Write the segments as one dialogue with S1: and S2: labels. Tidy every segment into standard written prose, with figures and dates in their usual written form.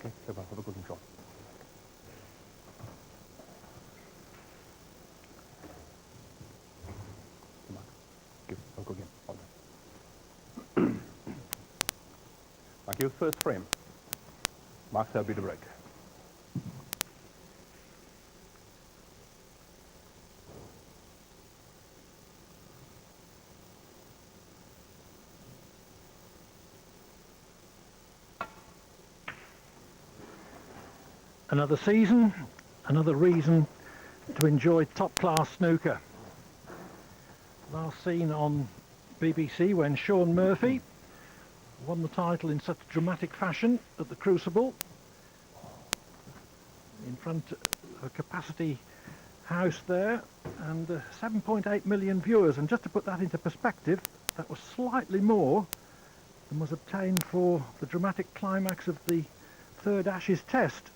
S1: Okay, have a good one, Shaun. Come on, have a good game. Well done. Thank you. First frame. Mark Selby to break.
S2: Another season, another reason to enjoy top-class snooker. Last seen on BBC when Shaun Murphy won the title in such dramatic fashion at the Crucible in front of a capacity house there, and 7.8 million viewers. And just to put that into perspective, that was slightly more than was obtained for the dramatic climax of the third Ashes Test.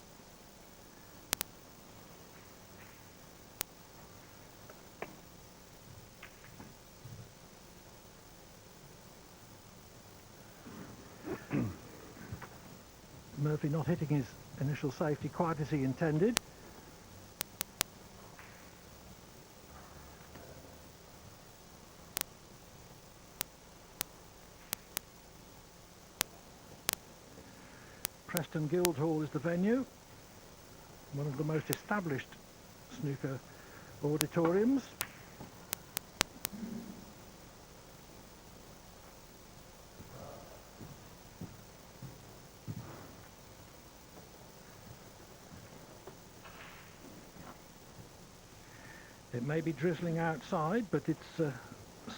S2: Murphy not hitting his initial safety quite as he intended. Preston Guildhall is the venue, one of the most established snooker auditoriums. It may be drizzling outside, but it's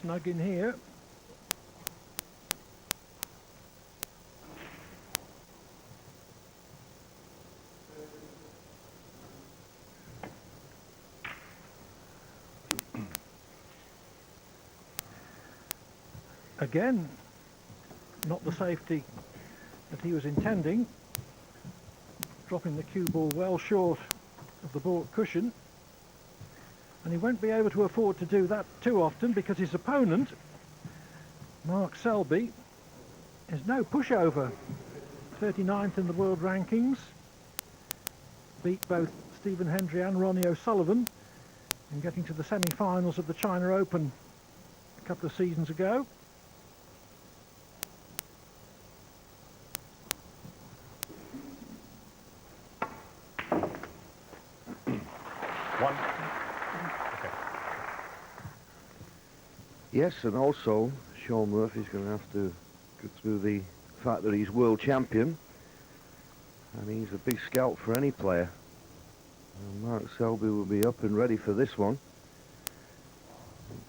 S2: snug in here. Again, not the safety that he was intending, dropping the cue ball well short of the baulk cushion. And he won't be able to afford to do that too often, because his opponent, Mark Selby, is no pushover. 39th in the world rankings, beat both Stephen Hendry and Ronnie O'Sullivan in getting to the semi-finals of the China Open a couple of seasons ago.
S1: One.
S3: Yes, and also Shaun Murphy's going to have to go through the fact that he's world champion, and he's a big scout for any player. And Mark Selby will be up and ready for this one.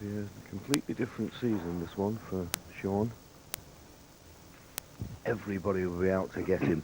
S3: It'll be a completely different season, this one, for Shaun. Everybody will be out to get him.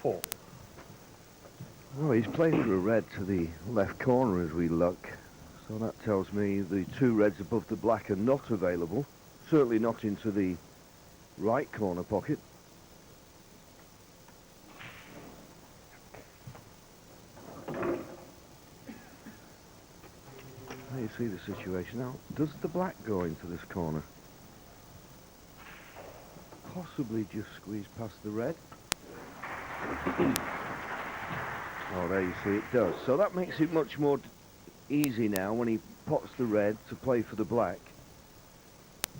S1: Four.
S3: Well, he's playing for a red to the left corner as we look, so that tells me the two reds above the black are not available, certainly not into the right corner pocket. There you see the situation. Now, does the black go into this corner? Possibly just squeeze past the red. Oh, there you see it does. So that makes it much more easy now when he pots the red to play for the black.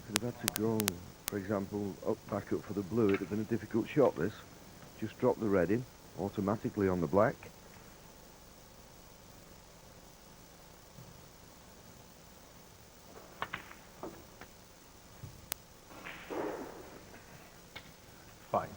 S3: Could have had to go, for example, back up for the blue. It'd have been a difficult shot, this. Just drop the red in automatically on the black.
S1: Fine.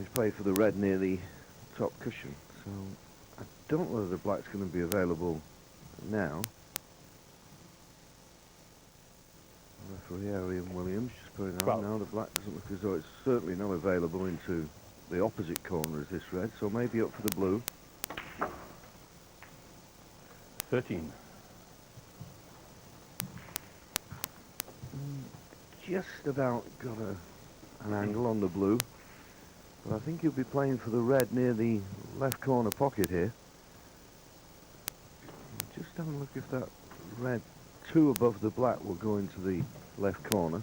S3: He's played for the red near the top cushion, so I don't know whether the black's going to be available now. Referee Arian Williams just putting it on now. The black doesn't look as though it's certainly not available into the opposite corner as this red, so maybe up for the blue.
S1: 13.
S3: Just about got an angle on the blue, but I think he'll be playing for the red near the left corner pocket here. Just have a look if that red 2 above the black will go into the left corner.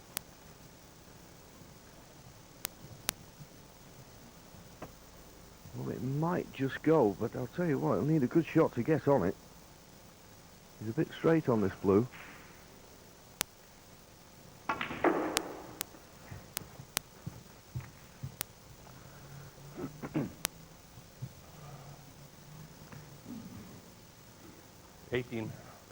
S3: Well, it might just go, but I'll tell you what, it'll need a good shot to get on it. He's a bit straight on this blue.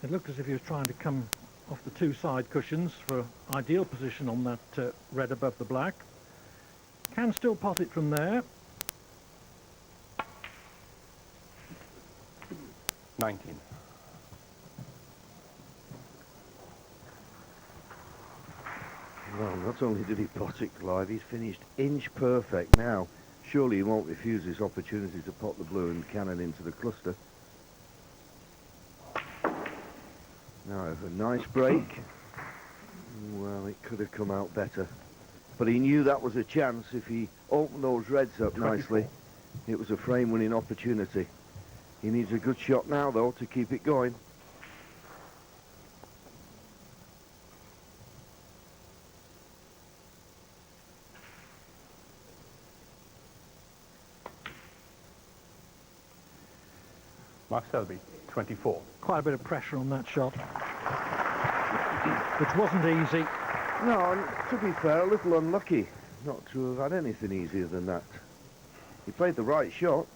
S2: It looked as if he was trying to come off the 2 side cushions for ideal position on that red above the black. Can still pot it from there.
S1: 19.
S3: Well, not only did he pot it, Clive, he's finished inch perfect now. Surely he won't refuse this opportunity to pot the blue and cannon into the cluster. Now, a nice break. Well, it could have come out better. But he knew that was a chance. If he opened those reds up nicely, it was a frame-winning opportunity. He needs a good shot now, though, to keep it going.
S1: Mark Selby, 24.
S2: Quite a bit of pressure on that shot, which wasn't easy.
S3: No, and to be fair, a little unlucky not to have had anything easier than that. He played the right shot,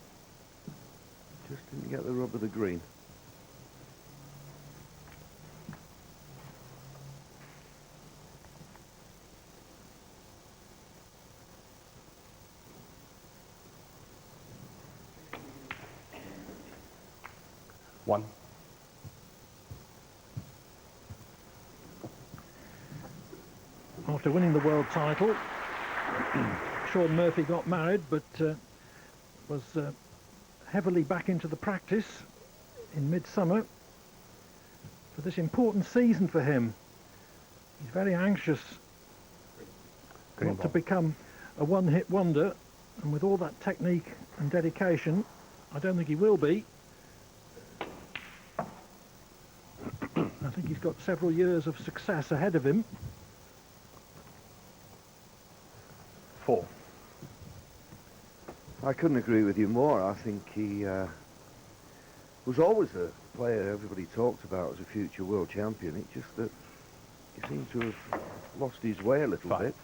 S3: just didn't get the rub of the green.
S1: One.
S2: After winning the world title, Shaun Murphy got married, but was heavily back into the practice in midsummer for this important season for him. He's very anxious not to become a one-hit wonder, and with all that technique and dedication, I don't think he will be. I think he's got several years of success ahead of him.
S1: 4.
S3: I couldn't agree with you more. I think he was always a player everybody talked about as a future world champion. It's just that he seemed to have lost his way a little bit.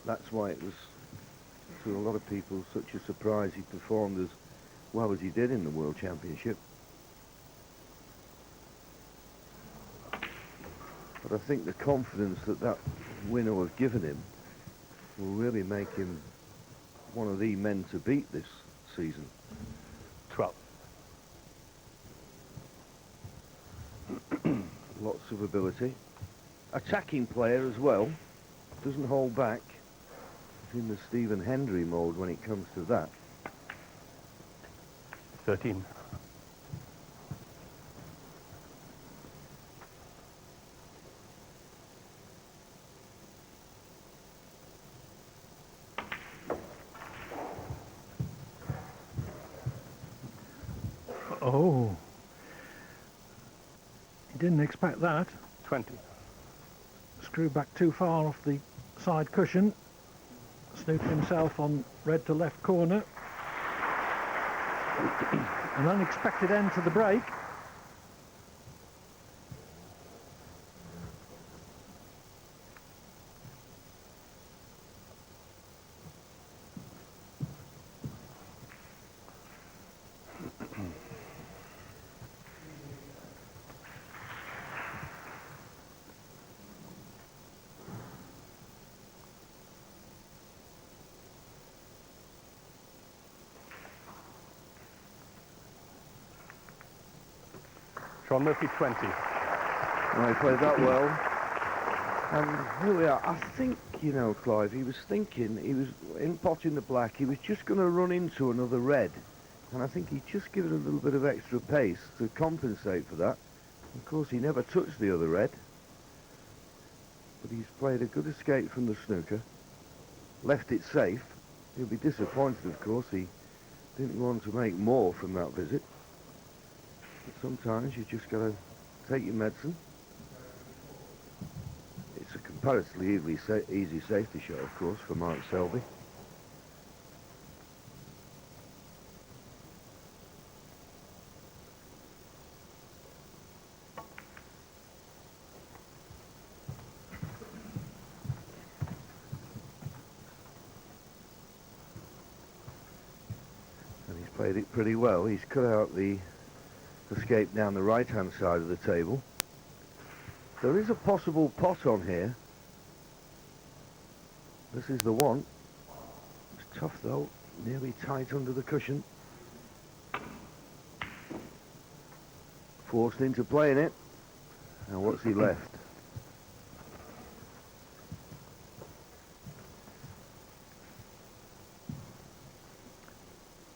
S3: That's why it was, to a lot of people, such a surprise he performed as well as he did in the World Championship. But I think the confidence that that winner have given him will really make him one of the men to beat this season.
S1: 12.
S3: Lots of ability. Attacking player as well. Doesn't hold back. He's in the Stephen Hendry mode when it comes to that.
S1: 13.
S2: Oh, he didn't expect that.
S1: 20.
S2: Screwed back too far off the side cushion. Snooped himself on red to left corner. An unexpected end to the break.
S1: Shaun Murphy 20.
S3: Well, he played that well. And here we are. I think, you know, Clive, he was thinking, he was in potting the black, he was just going to run into another red. And I think he just given a little bit of extra pace to compensate for that. Of course, he never touched the other red. But he's played a good escape from the snooker. Left it safe. He'll be disappointed, of course. He didn't want to make more from that visit. But sometimes you just got to take your medicine. It's a comparatively easy safety shot, of course, for Mark Selby. And he's played it pretty well. He's cut out the escape down the right-hand side of the table. There is a possible pot on here. This is the one. It's tough though, nearly tight under the cushion. Forced into playing it. Now what's he left?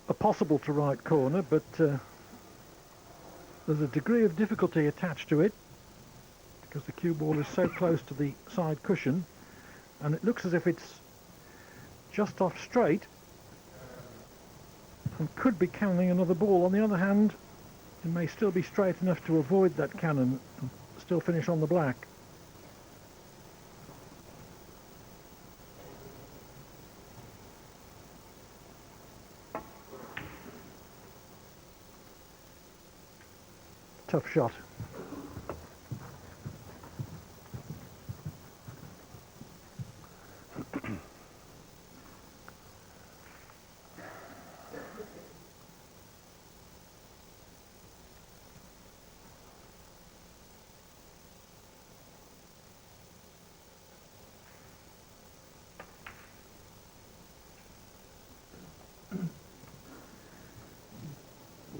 S2: A possible to right corner, but there's a degree of difficulty attached to it because the cue ball is so close to the side cushion, and it looks as if it's just off straight and could be cannoning another ball. On the other hand, it may still be straight enough to avoid that cannon and still finish on the black. Tough shot.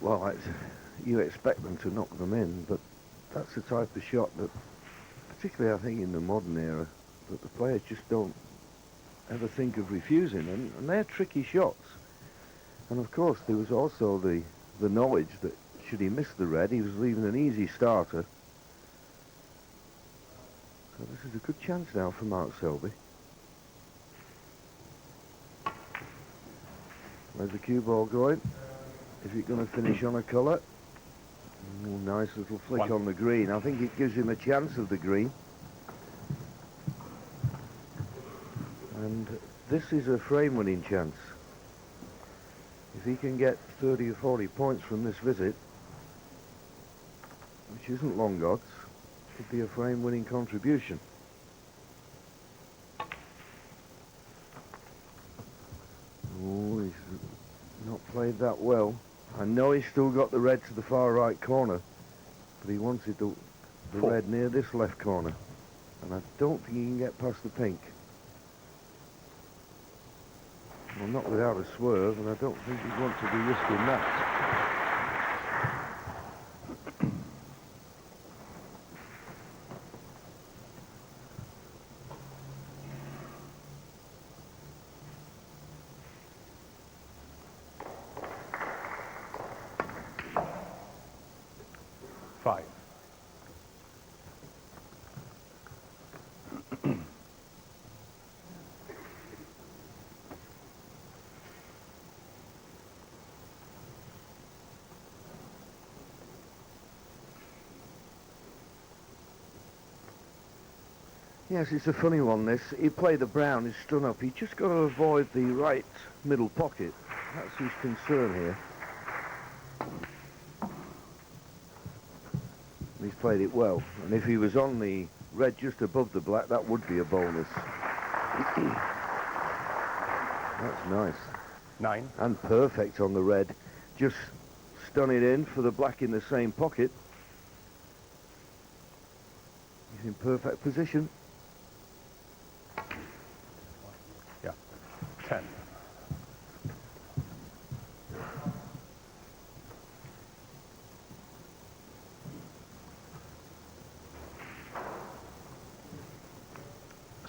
S3: Well, you expect them to knock them in, but that's the type of shot that, particularly I think in the modern era, that the players just don't ever think of refusing, and they're tricky shots. And of course there was also the knowledge that should he miss the red, he was leaving an easy starter. So this is a good chance now for Mark Selby. Where's the cue ball going? Is it going to finish on a colour? Nice little flick
S1: One.
S3: on the green. I think it gives him a chance of the green. And this is a frame-winning chance. If he can get 30 or 40 points from this visit, which isn't long odds, it could be a frame-winning contribution. Oh, he's not played that well. I know he's still got the red to the far right corner, but he wanted the red near this left corner. And I don't think he can get past the pink. Well, not without a swerve, and I don't think he'd want to be risking that.
S1: Five.
S3: Yes, it's a funny one, this. He played the brown, he's stood up. He just got to avoid the right middle pocket. That's his concern here. He's played it well. And if he was on the red just above the black, that would be a bonus. That's nice.
S1: 9.
S3: And perfect on the red. Just stun it in for the black in the same pocket. He's in perfect position.
S1: Yeah. 10.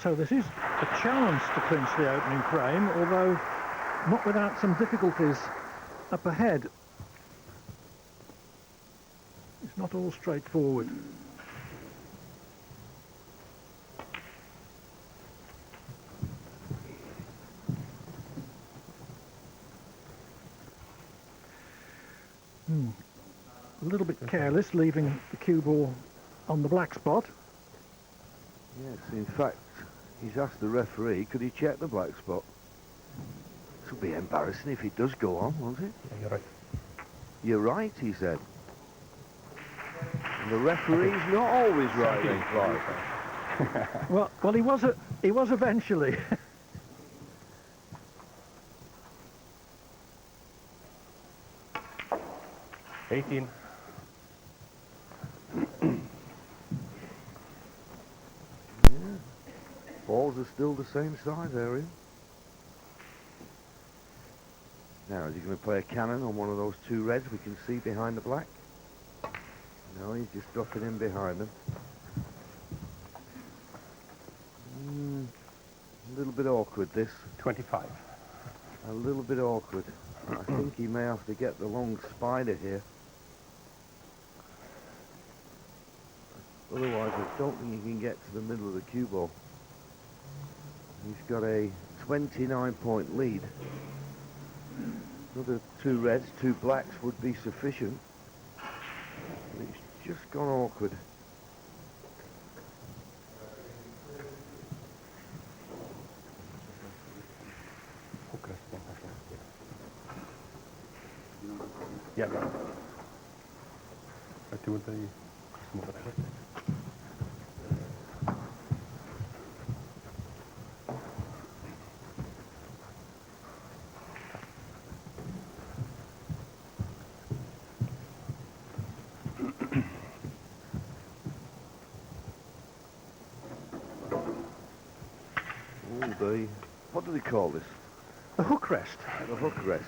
S2: So this is a chance to clinch the opening frame, although not without some difficulties up ahead. It's not all straightforward. A little bit careless, leaving the cue ball on the black spot.
S3: Yes, in fact, he's asked the referee, could he check the black spot? This will be embarrassing if it does go on, won't it?
S1: Yeah, you're right.
S3: You're right, he said. And the referee's not always right, then, Clive.
S2: Well, he was eventually.
S1: 18.
S3: Balls are still the same size area. Now, is he going to play a cannon on one of those two reds we can see behind the black? No, he's just dropping in behind them. A little bit awkward, this.
S1: 25.
S3: A little bit awkward. I think he may have to get the long spider here. Otherwise, I don't think he can get to the middle of the cue ball. He's got a 29-point lead. Another two reds, two blacks would be sufficient. But it's just gone awkward.
S1: Ja, ja. Wat doen we
S3: What do they call this?
S2: The hook rest.
S3: The hook rest.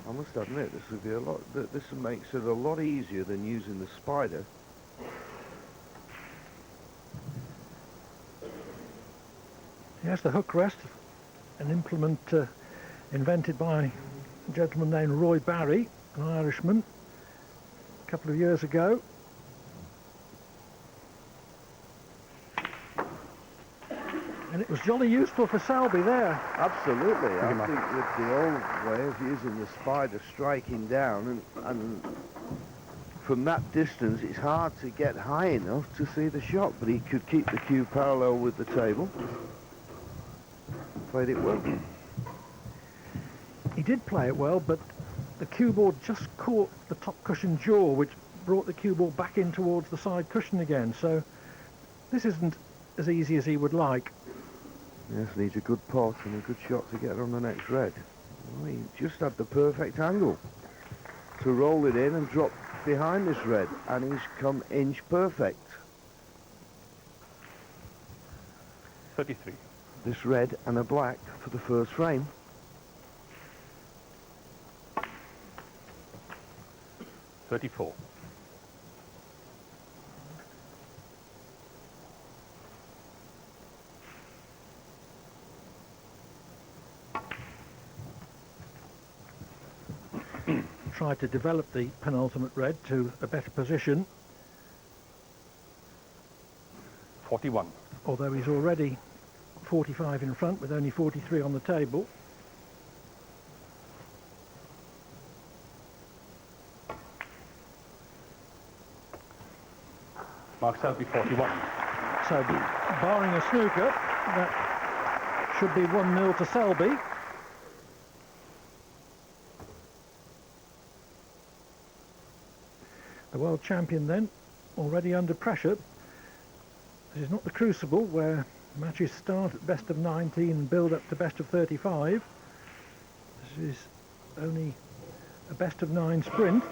S3: I must admit, this would be a lot. This makes it a lot easier than using the spider.
S2: Yes, the hook rest, an implement invented by a gentleman named Roy Barry, an Irishman, a couple of years ago. And it was jolly useful for Selby there.
S3: Absolutely. I think with the old way of using the spider striking down, and from that distance it's hard to get high enough to see the shot, but he could keep the cue parallel with the table. Played it well.
S2: He did play it well, but the cue ball just caught the top cushion jaw, which brought the cue ball back in towards the side cushion again. So this isn't as easy as he would like.
S3: Yes, needs a good pot and a good shot to get on the next red. Well, he just had the perfect angle to roll it in and drop behind this red, and he's come inch perfect.
S1: 33.
S3: This red and a black for the first frame.
S1: 34.
S2: Tried to develop the penultimate red to a better position,
S1: 41.
S2: although he's already 45 in front with only 43 on the table.
S1: Mark Selby, 41.
S2: So barring a snooker, that should be 1-0 to Selby. The world champion then, already under pressure. This is not the Crucible where matches start at best of 19 and build up to best of 35. This is only a best of 9 sprint.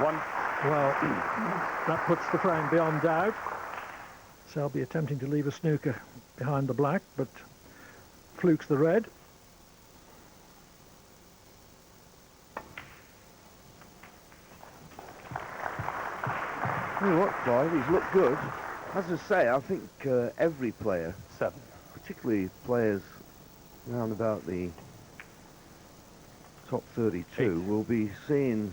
S1: 1.
S2: Well, that puts the frame beyond doubt. Selby attempting to leave a snooker behind the black, but flukes the red.
S3: You know what, Clive, he's looked good. As I say, I think every player,
S1: 7.
S3: particularly players round about the top 32,
S1: 8.
S3: will be seeing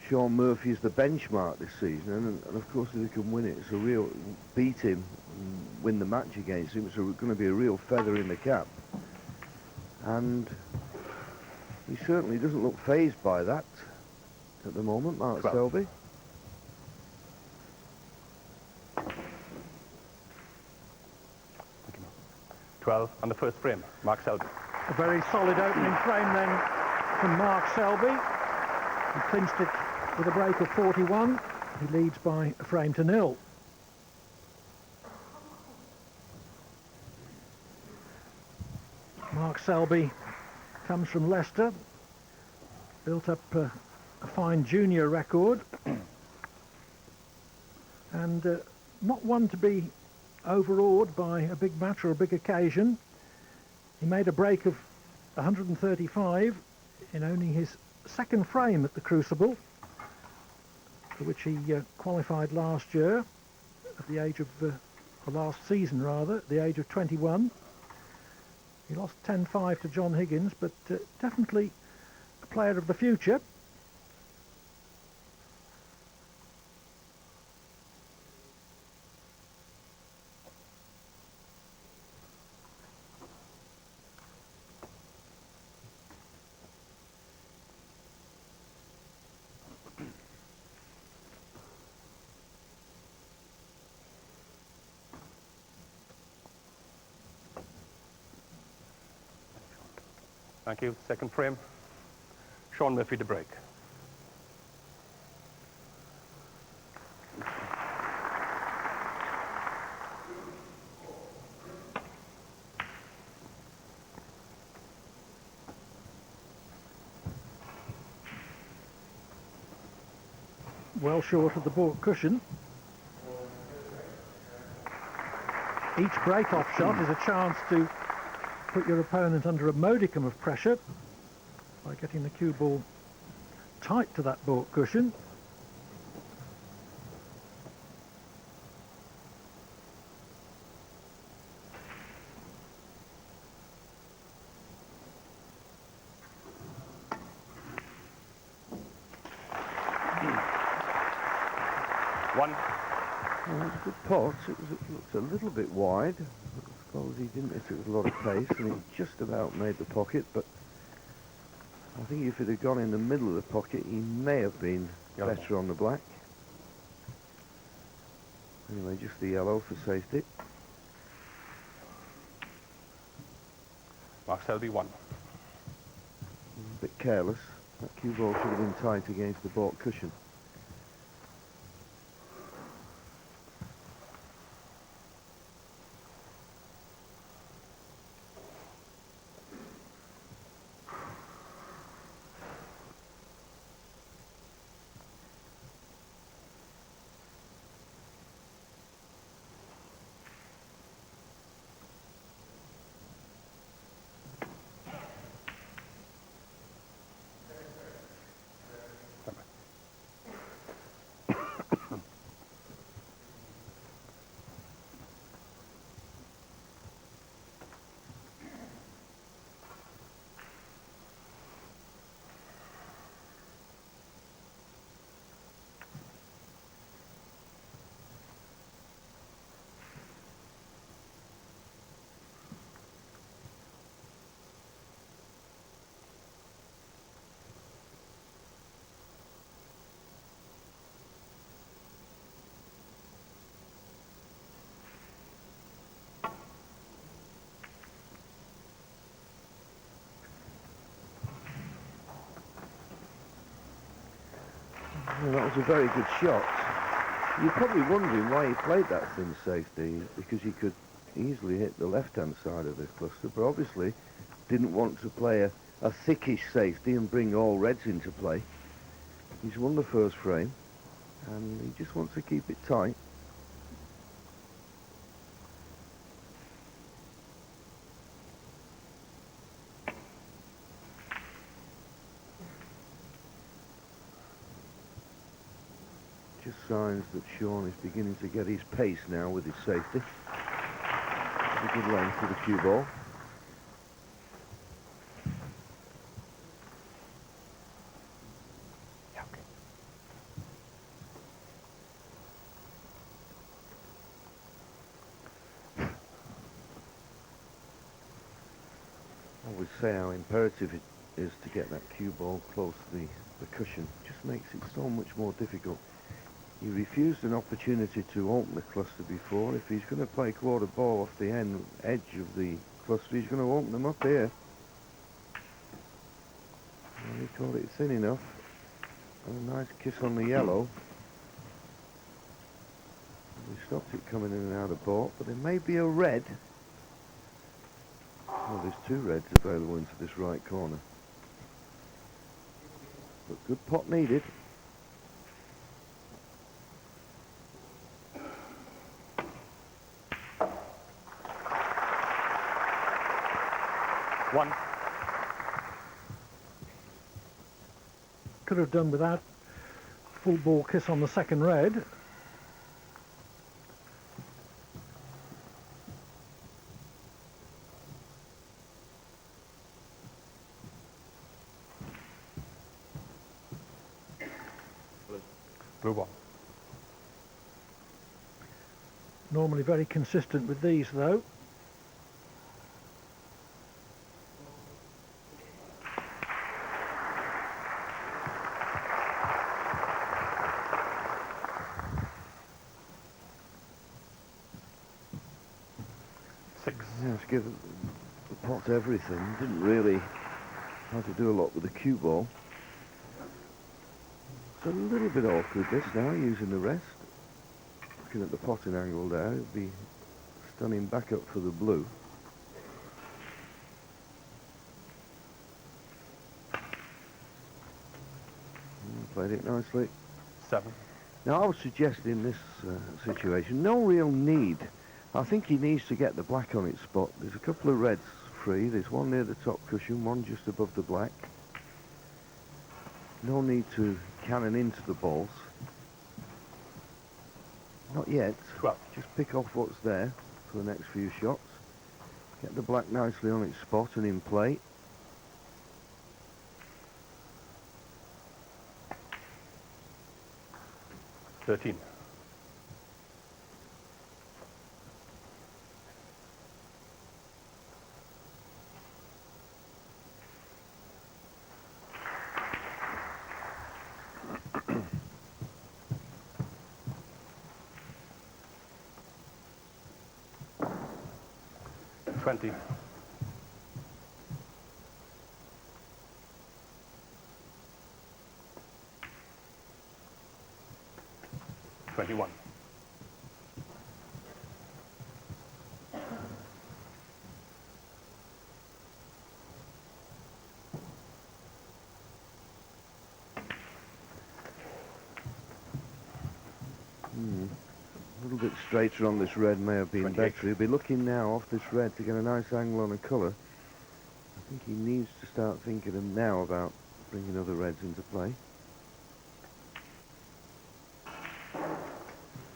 S3: Shaun Murphy as the benchmark this season, and of course if he can win it, it's a real, beat him and win the match against him, it's going to be a real feather in the cap. And he certainly doesn't look fazed by that at the moment, Mark
S1: 12.
S3: Selby.
S1: Thank you, Mark. 12 on the first frame, Mark Selby.
S2: A very solid opening frame then from Mark Selby. He clinched it with a break of 41. He leads by a frame to nil. Mark Selby comes from Leicester, built up a fine junior record, and not one to be overawed by a big match or a big occasion. He made a break of 135 in only his second frame at the Crucible, for which he qualified last year at the age of, or last season rather, at the age of 21. He lost 10-5 to John Higgins, but definitely a player of the future.
S1: Thank you. Second frame, Shaun Murphy to break.
S2: Well short of the baulk cushion. Each break-off shot is a chance to put your opponent under a modicum of pressure by getting the cue ball tight to that baulk cushion.
S1: One.
S3: Well, it was a good pot. It looked a little bit wide. I suppose he didn't hit it with a lot of pace, and he just about made the pocket, but I think if it had gone in the middle of the pocket, he may have been
S1: Yellow.
S3: better on the black. Anyway, just the yellow for safety.
S1: Mark Selby 1.
S3: A bit careless. That cue ball should have been tight against the baulk cushion. Well, that was a very good shot. You're probably wondering why he played that thin safety, because he could easily hit the left-hand side of the cluster, but obviously didn't want to play a thickish safety and bring all reds into play. He's won the first frame, and he just wants to keep it tight. Just signs that Shaun is beginning to get his pace now with his safety. A good length with the cue ball.
S1: Yeah, okay.
S3: I would say how imperative it is to get that cue ball close to the cushion. It just makes it so much more difficult. He refused an opportunity to open the cluster before. If he's going to play quarter ball off the edge of the cluster, he's going to open them up here. And he caught it thin enough. And a nice kiss on the yellow. We stopped it coming in and out of baulk, but there may be a red. Oh, there's two reds available into this right corner. But good pot needed.
S1: One.
S2: Could have done without full ball kiss on the second red.
S1: Blue one.
S2: Normally very consistent with these though.
S1: Six.
S3: Yes, give the pot everything. Didn't really have to do a lot with the cue ball. It's a little bit awkward this now, using the rest. Looking at the potting angle there, it'd be stunning back up for the blue. Played it nicely.
S1: Seven.
S3: Now I would suggest in this situation, no real need. I think he needs to get the black on its spot. There's a couple of reds free. There's one near the top cushion, one just above the black. No need to cannon into the balls. Not yet.
S1: 12.
S3: Just pick off what's there for the next few shots. Get the black nicely on its spot and in play.
S1: $13. $20. $21.
S3: A little bit straighter on this red may have been
S1: 28.
S3: better. He'll be looking now off this red to get a nice angle on a colour. I think he needs to start thinking now about bringing other reds into play.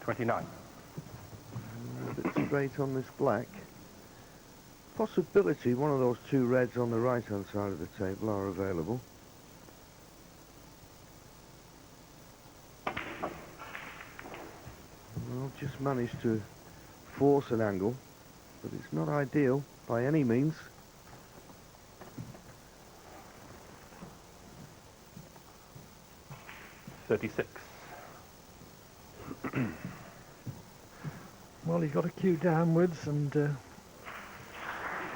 S1: 29.
S3: A bit straight on this black. Possibility one of those two reds on the right hand side of the table are available. Well, just managed to force an angle, but it's not ideal by any means.
S1: $36.
S2: Well, he's got a cue downwards and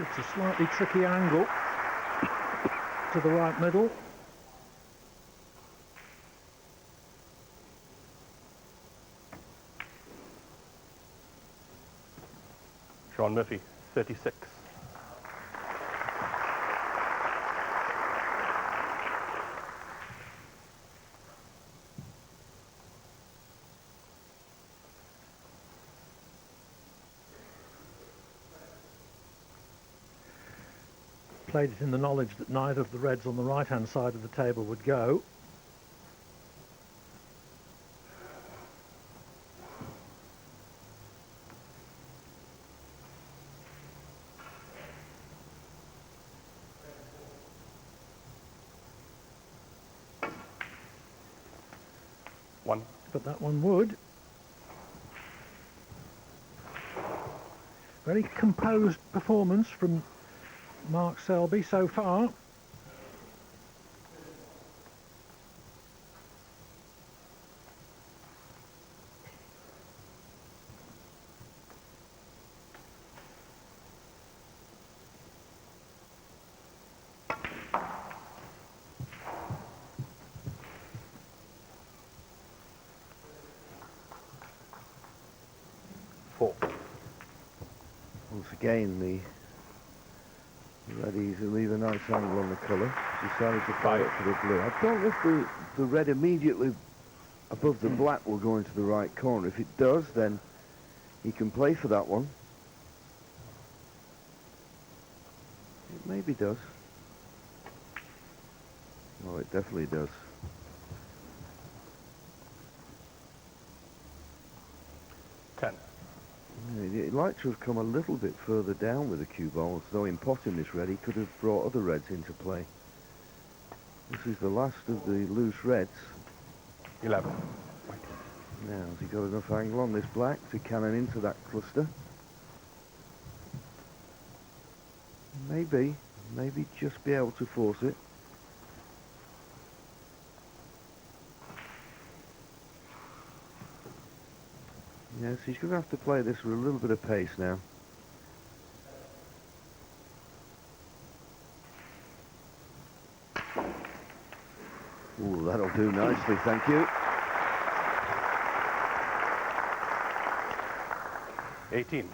S2: it's a slightly tricky angle to the right middle.
S1: Shaun Murphy, 36.
S2: played it in the knowledge that neither of the reds on the right-hand side of the table would go.
S1: One.
S2: But that one would. Very composed performance from Mark Selby so far.
S1: Four.
S3: Once again, the reddies leave a nice angle on the colour. Decided to play it for the blue. I don't know if the red immediately above the black will go into the right corner. If it does, then he can play for that one. It maybe does. Oh, it definitely does.
S1: 10.
S3: He'd like to have come a little bit further down with the cue balls, though in potting this red he could have brought other reds into play. This is the last of the loose reds.
S1: 11.
S3: Now, has he got enough angle on this black to cannon into that cluster? Maybe just be able to force it. Yes, he's going to have to play this with a little bit of pace now. Ooh, that'll do nicely, thank you.
S1: 18.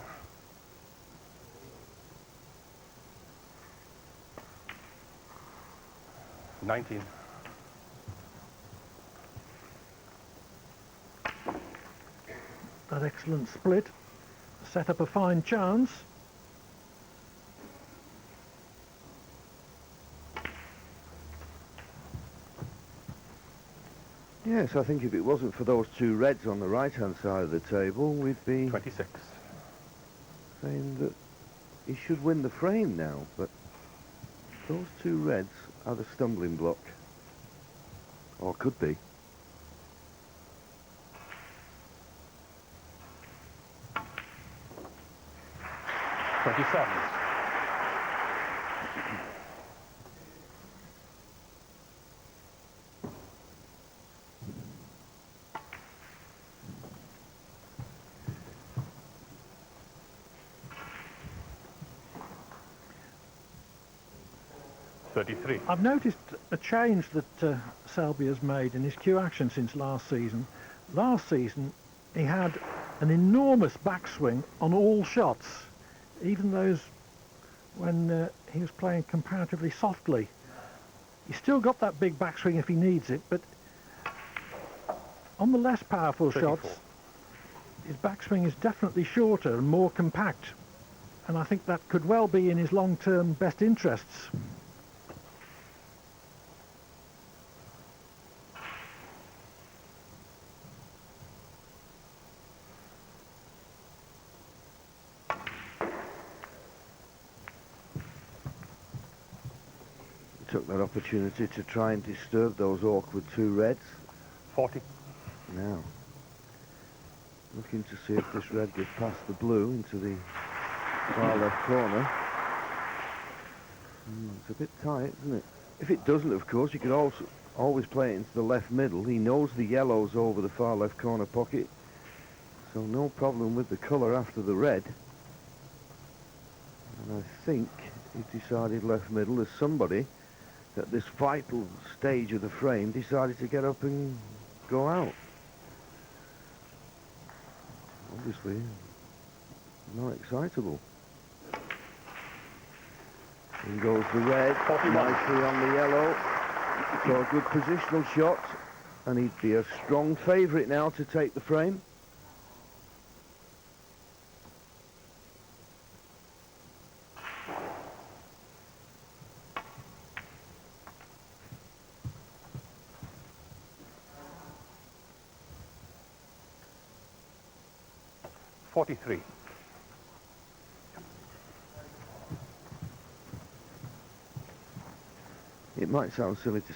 S1: 19.
S2: That excellent split set up a fine chance.
S3: Yes, I think if it wasn't for those two reds on the right-hand side of the table, we'd be
S1: 26.
S3: saying that he should win the frame now, but those two reds are the stumbling block. Or could be.
S1: 27.
S2: I've noticed a change that Selby has made in his cue action since last season. Last season he had an enormous backswing on all shots, even those when he was playing comparatively softly. He's still got that big backswing if he needs it, but on the less powerful
S1: 34.
S2: shots his backswing is definitely shorter and more compact, and I think that could well be in his long-term best interests.
S3: Took that opportunity to try and disturb those awkward two reds.
S1: 40.
S3: Now, looking to see if this red gets past the blue into the far left corner. It's a bit tight, isn't it? If it doesn't, of course, you could also always play it into the left middle. He knows the yellow's over the far left corner pocket, so no problem with the colour after the red. And I think he decided left middle. There's somebody at this vital stage of the frame decided to get up and go out. Obviously not excitable. In goes the red,
S1: 41.
S3: nicely on the yellow. So a good positional shot, and he'd be a strong favourite now to take the frame.
S1: 43.
S3: It might sound silly to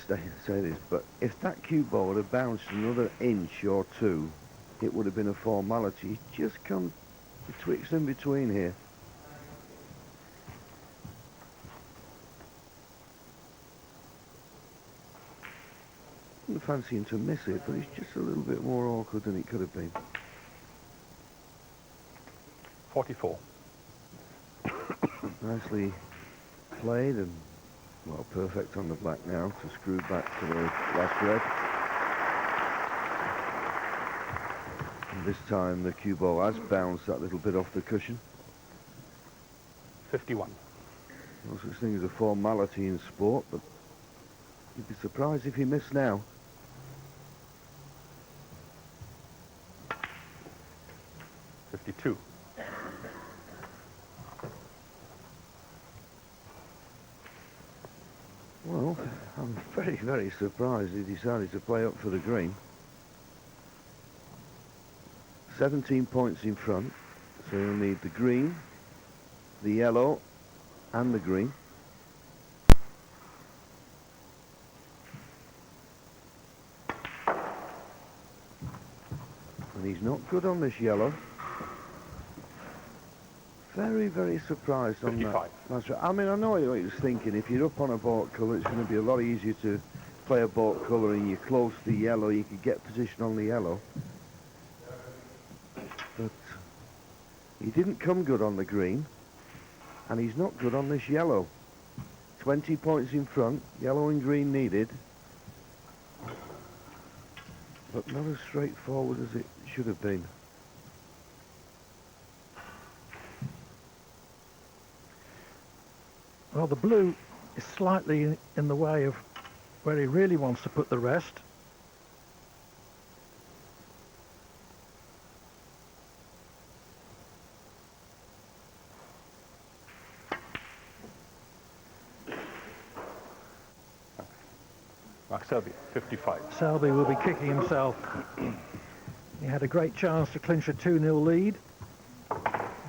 S3: say this, but if that cue ball had bounced another inch or two, it would have been a formality. He's just come betwixt and between here. I wouldn't fancy him to miss it, but it's just a little bit more awkward than it could have been.
S1: 44.
S3: Nicely played and, well, perfect on the black now to screw back to the last red. And this time the cue ball has bounced that little bit off the cushion.
S1: 51.
S3: No such thing as a formality in sport, but you'd be surprised if he missed now.
S1: 52.
S3: Well, I'm very, very surprised he decided to play up for the green. 17 points in front, so you'll need the green, the yellow, and the green. And he's not good on this yellow. Very, very surprised on
S1: 55.
S3: that. That's right. I mean, I know what he was thinking. If you're up on a baulk colour, it's going to be a lot easier to play a baulk colour and you're close to the yellow, you could get position on the yellow. But he didn't come good on the green, and he's not good on this yellow. 20 points in front, yellow and green needed, but not as straightforward as it should have been.
S2: Well, the blue is slightly in the way of where he really wants to put the rest.
S1: Mark Selby, 55.
S2: Selby will be kicking himself. He had a great chance to clinch a 2-0 lead.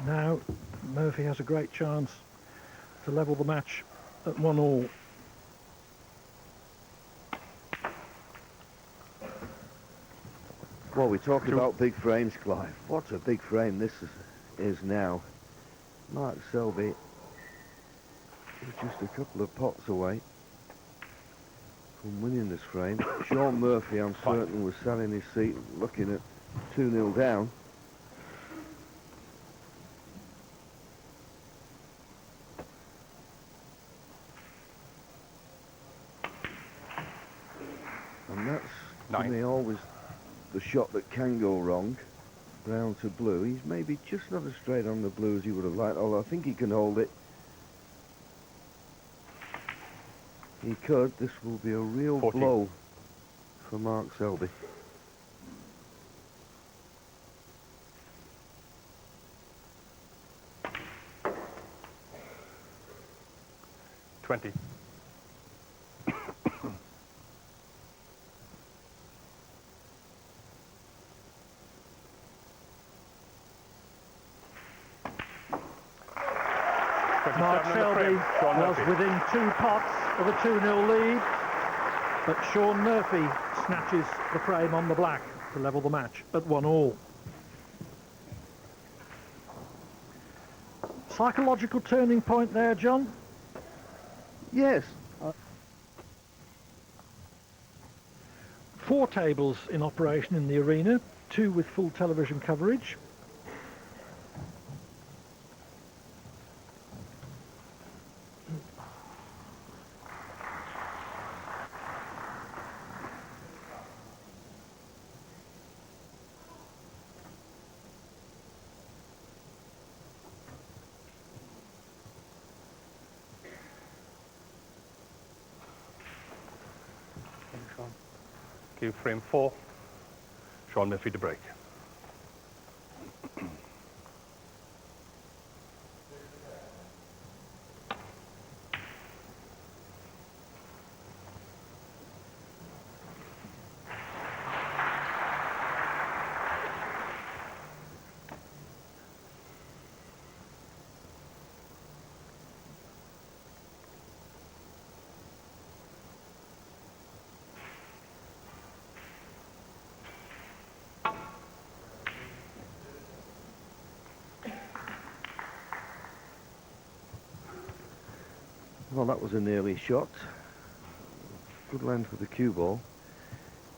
S2: Now Murphy has a great chance to level the match at 1-1.
S3: Well, we talked about big frames, Clive. What a big frame this is now. Mark Selby is just a couple of pots away from winning this frame. Shaun Murphy, I'm certain, was sat in his seat looking at 2-0 down. And that's, to me, always the shot that can go wrong. Brown to blue. He's maybe just not as straight on the blue as he would have liked, although I think he can hold it. He could. This will be a real
S1: 14.
S3: blow for Mark Selby.
S1: Twenty.
S2: Mark Selby was within 2 pots of a 2-0 lead, but Shaun Murphy snatches the frame on the black to level the match at 1-1. Psychological turning point there, John?
S3: Yes.
S2: 4 tables in operation in the arena, 2 with full television coverage.
S1: Cue frame 4. Shaun Murphy to break.
S3: Well, that was a nearly shot. Good length with the cue ball.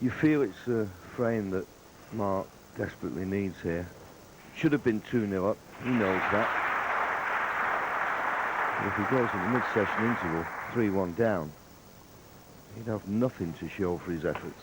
S3: You feel it's a frame that Mark desperately needs here. Should have been 2-0 up. He knows that. But if he goes in the mid-session interval 3-1 down, he'd have nothing to show for his efforts.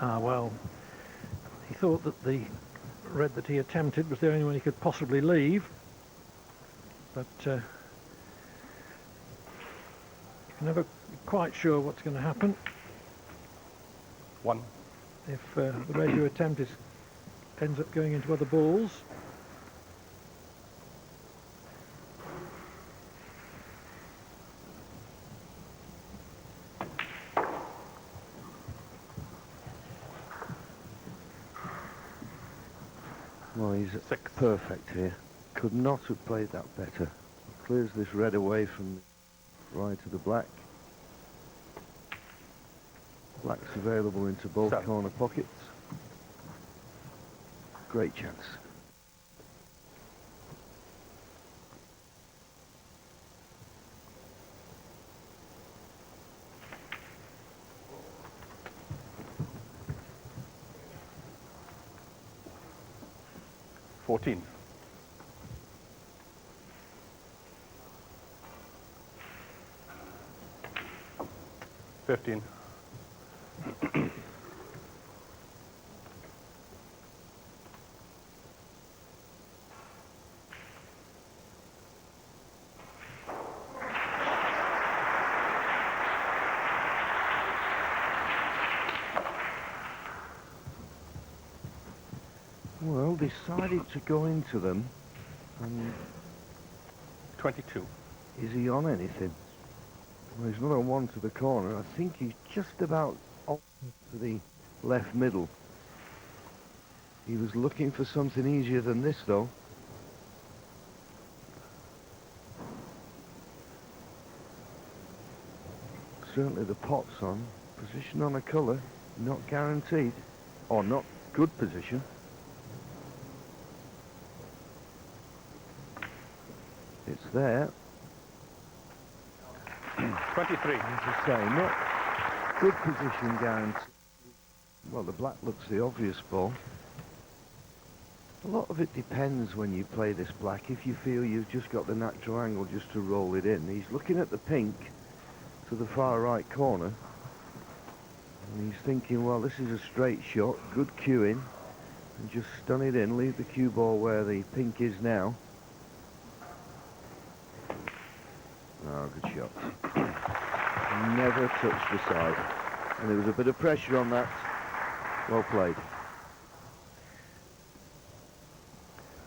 S2: Ah, well, he thought that the red that he attempted was the only one he could possibly leave, but you're never quite sure what's going to happen.
S1: 1.
S2: If the red you attempt ends up going into other balls.
S3: Well, he's
S1: 6.
S3: perfect here. Could not have played that better. Clears this red away from right to the black. Black's available into both
S1: 7.
S3: corner pockets. Great chance.
S1: $14. 15.
S3: Well, decided to go into them. And
S1: 22.
S3: is he on anything? Well, he's another one to the corner. I think he's just about off to the left middle. He was looking for something easier than this, though. Certainly the pot's on. Position on a colour, not guaranteed. Or not good position. It's there.
S1: 23.
S3: As I say, not good position guarantee. Well, the black looks the obvious ball. A lot of it depends when you play this black. If you feel you've just got the natural angle just to roll it in. He's looking at the pink to the far right corner. And he's thinking, well, this is a straight shot, good cueing. And just stun it in, leave the cue ball where the pink is now. Oh, good shot. Never touched the side. And there was a bit of pressure on that. Well played.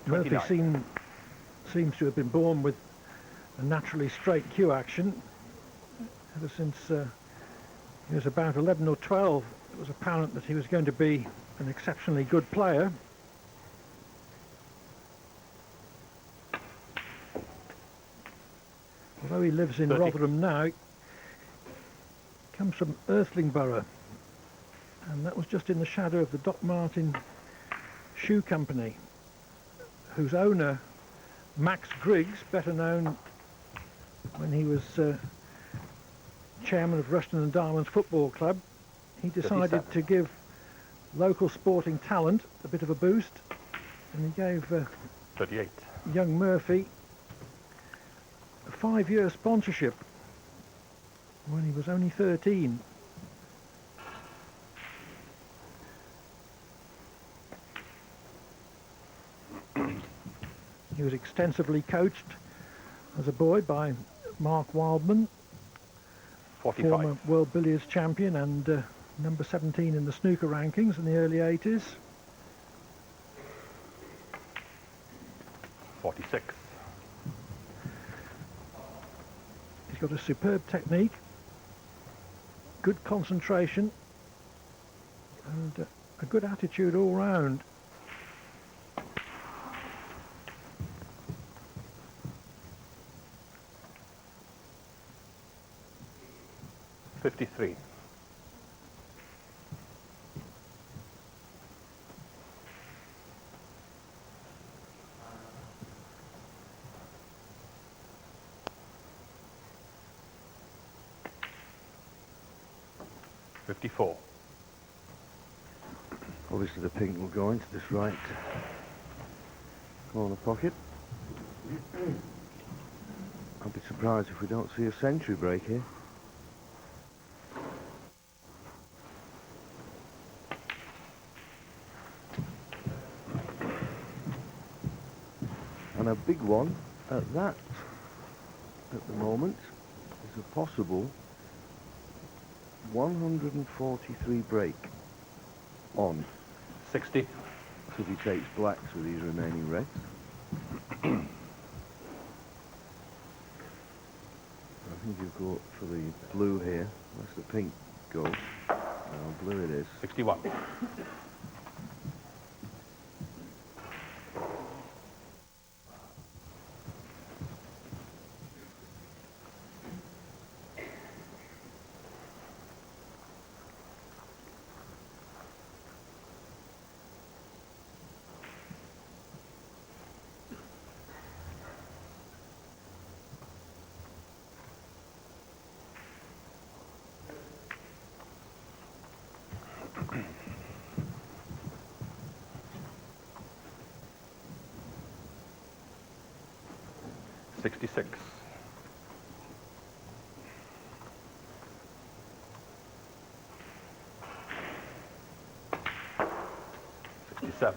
S2: Murphy
S1: 29.
S2: seems to have been born with a naturally straight cue action. Ever since he was about 11 or 12, it was apparent that he was going to be an exceptionally good player. Although he lives in
S1: 30.
S2: Rotherham now, he comes from Earthlingborough, and that was just in the shadow of the Doc Martin Shoe Company, whose owner, Max Griggs, better known when he was chairman of Rushton and Diamonds Football Club, he decided
S1: 37.
S2: to give local sporting talent a bit of a boost, and he gave
S1: 38.
S2: young Murphy a 5-year sponsorship when he was only 13. He was extensively coached as a boy by Mark Wildman,
S1: 45.
S2: former world billiards champion and number 17 in the snooker rankings in the early 80s.
S1: 46.
S2: He's got a superb technique, good concentration, and a good attitude all round.
S1: 53. $54.
S3: Obviously the pink will go into this right corner pocket. I'll be surprised if we don't see a century break here. And a big one at that, at the moment, is a possible 143 break on.
S1: 60.
S3: So if he takes blacks with these remaining reds. I think you go for the blue here. That's the pink goes. No, blue it is.
S1: 61. $66. 67.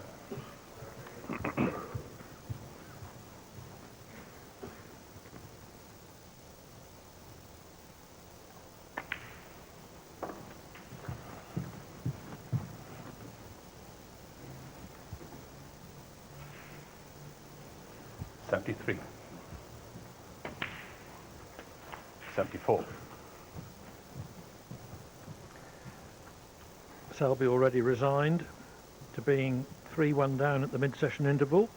S1: 73. 74.
S2: Selby already resigned to being 3-1 down at the mid-session interval.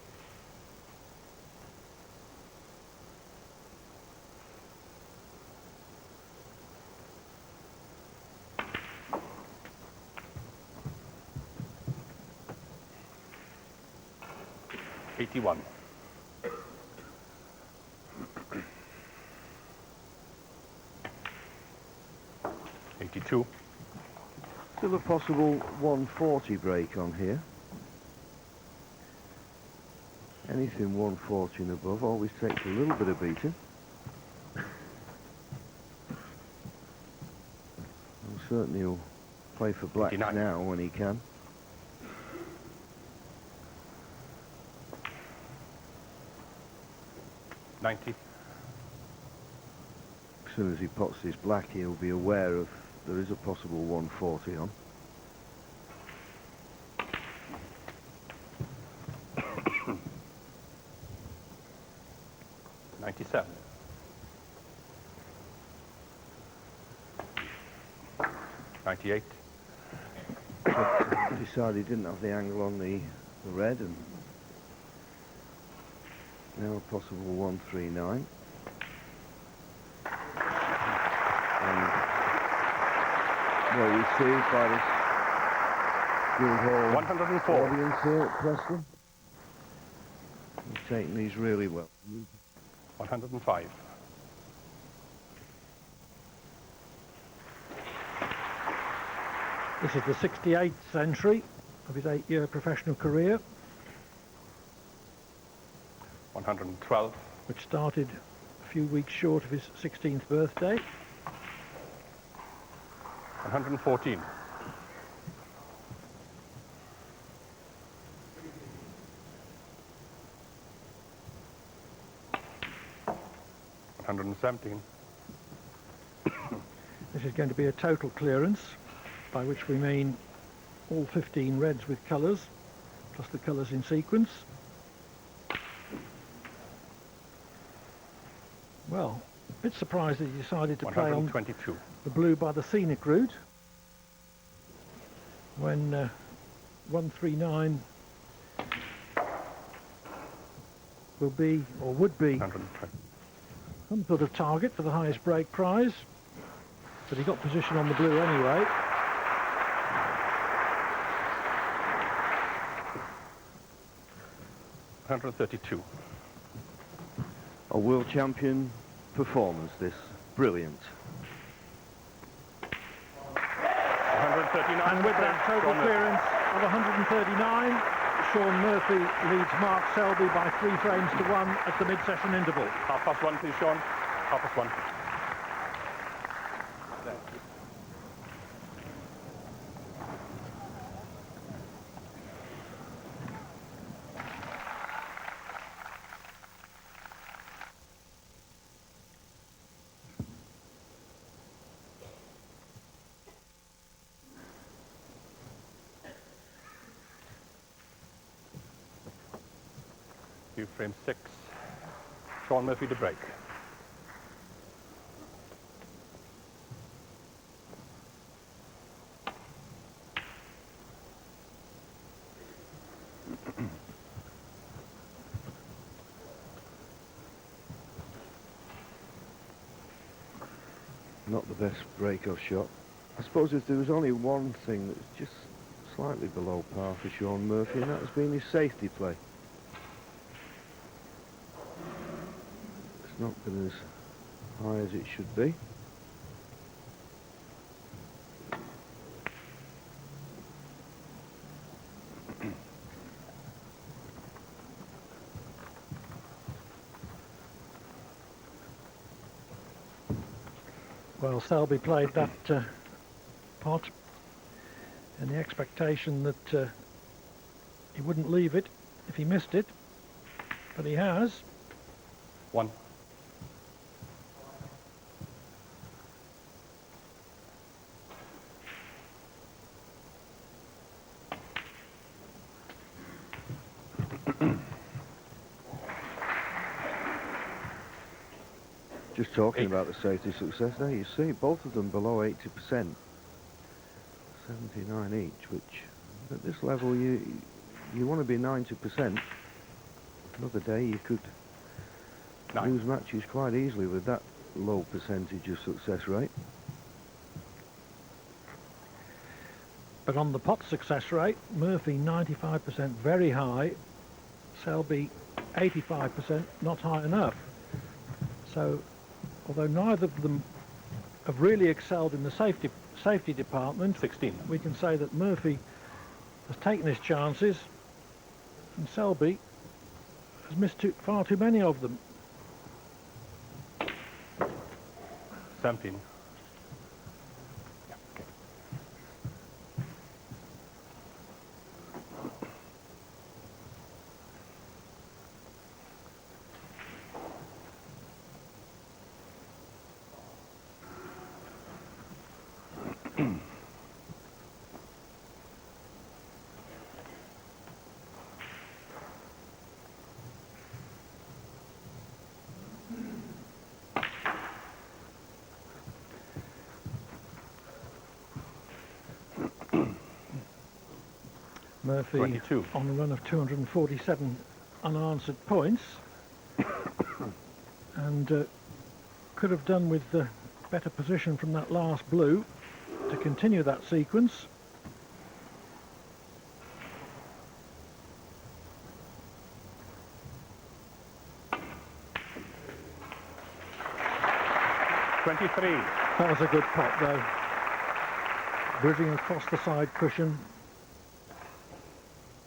S1: $81. 82.
S3: Still a possible 140 break on here. Anything 140 and above always takes a little bit of beating. And certainly he'll play for blacks
S1: 89.
S3: now when he can.
S1: $90.
S3: As soon as he pots his black, he'll be aware of there is a possible 140 on.
S1: $97. 98.
S3: Decided he didn't have the angle on the red, and now a possible 139. And what we see by this Guildhall
S1: 104.
S3: audience here at Preston, he's taking these really well.
S1: 105.
S2: This is the 68th century of his 8-year professional career,
S1: 112.
S2: which started a few weeks short of his 16th birthday.
S1: 114. 117.
S2: This is going to be a total clearance, by which we mean all 15 reds with colours, plus the colours in sequence. Well, a bit surprised that he decided to play on
S1: 122.
S2: the blue by the scenic route when 139 will be, or would be,
S1: 120.
S2: some sort of target for the highest break prize, but he got position on the blue anyway.
S1: $132.
S3: A world champion performance, this. Brilliant.
S1: 139.
S2: And with that total clearance of 139, Shaun Murphy leads Mark Selby by 3 frames to 1 at the mid-session interval.
S1: 1:30, please, Shaun. 1:30. Frame 6. Shaun Murphy to break.
S3: Not the best break-off shot. I suppose if there was only one thing that's just slightly below par for Shaun Murphy, and that's been his safety play. It's not been as high as it should be.
S2: Well, Selby played that pot in the expectation that he wouldn't leave it if he missed it, but he has.
S1: 1.
S3: Just talking about the safety success there, you see both of them below 80%. 79 each, which at this level you want to be 90%. Another day you could
S1: 9.
S3: lose matches quite easily with that low percentage of success rate.
S2: But on the pot success rate, Murphy 95%, very high. Selby 85%, not high enough. So, although neither of them have really excelled in the safety department,
S1: 16.
S2: we can say that Murphy has taken his chances and Selby has missed far too many of them.
S1: 17. Yeah, okay.
S2: Murphy
S1: 22.
S2: on a run of 247 unanswered points and could have done with the better position from that last blue to continue that sequence. That was a good pot though. Bridging across the side cushion.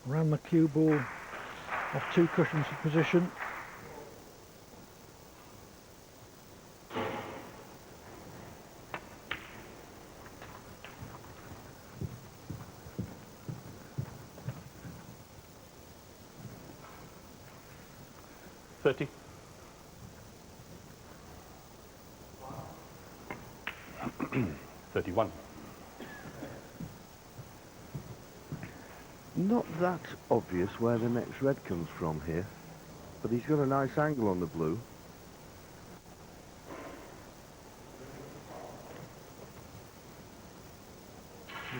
S2: Ran the cue ball off 2 cushions of position.
S1: $30. $31.
S3: Not that obvious where the next red comes from here, but he's got a nice angle on the blue.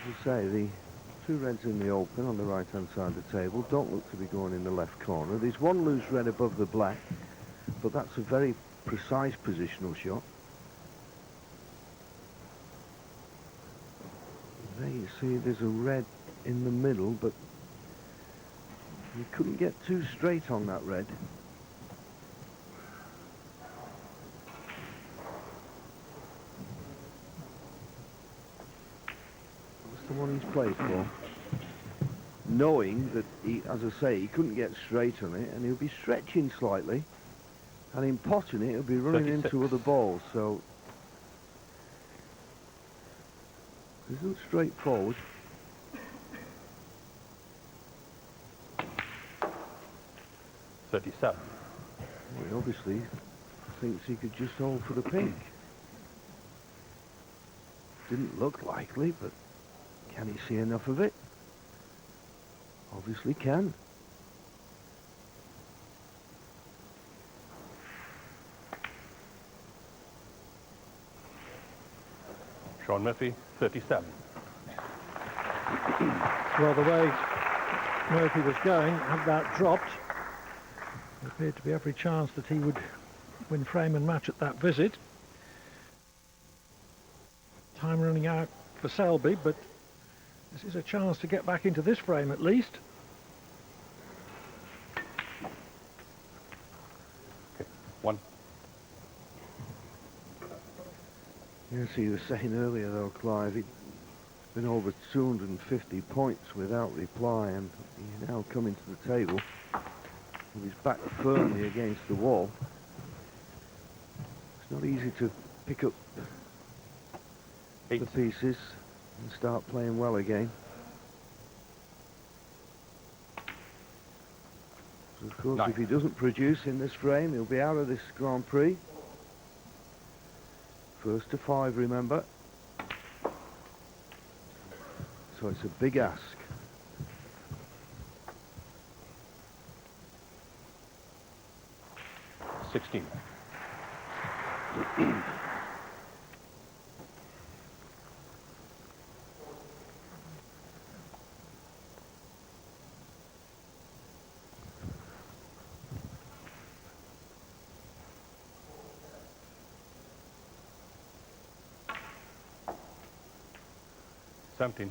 S3: As I say, the two reds in the open on the right-hand side of the table don't look to be going in the left corner. There's one loose red above the black, but that's a very precise positional shot. There you see there's a red in the middle, but you couldn't get too straight on that red. That's the one he's played for. Knowing that, as I say, he couldn't get straight on it, and he'll be stretching slightly, and in potting it, he'll be running
S1: 36.
S3: into other balls, so it isn't straightforward.
S1: 37.
S3: Well, he obviously thinks he could just hold for the pink. Didn't look likely, but can he see enough of it? Obviously can.
S1: Shaun Murphy, 37.
S2: Well, the way Murphy was going, had that dropped, there appeared to be every chance that he would win frame and match at that visit. Time running out for Selby, but this is a chance to get back into this frame at least.
S1: Okay, 1.
S3: Yes, he was saying earlier though, Clive, he'd been over 250 points without reply, and he's now coming to the table with his back firmly against the wall. It's not easy to pick up
S1: 8.
S3: the pieces and start playing well again. So of course,
S1: 9.
S3: if he doesn't produce in this frame, he'll be out of this Grand Prix. First to 5, remember. So it's a big ask.
S1: $16. $17.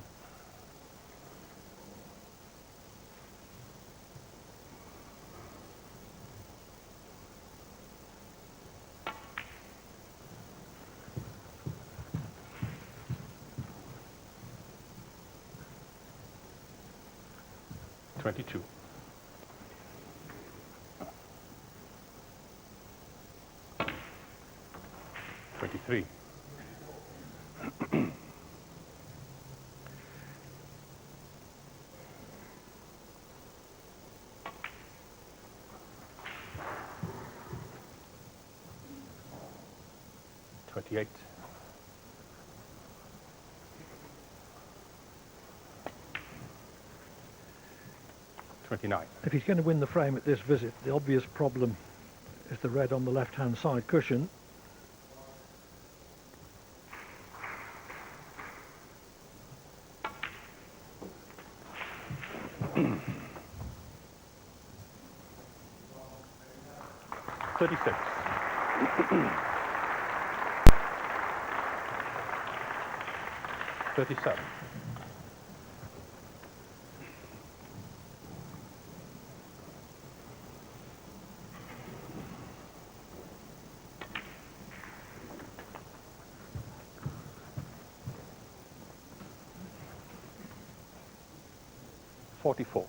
S1: $22. 23. 28. 29.
S2: If he's going to win the frame at this visit, the obvious problem is the red on the left-hand side cushion.
S1: $36. 37. 44.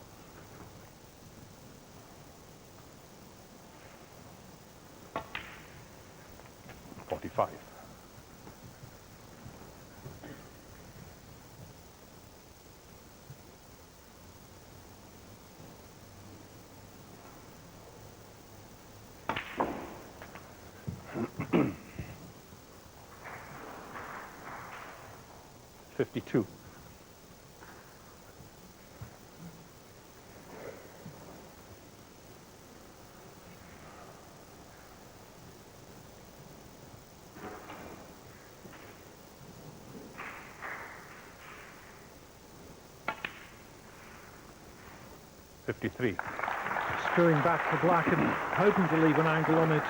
S1: 45. 52.
S3: 52.
S1: 53.
S2: Screwing back for black and hoping to leave an angle on it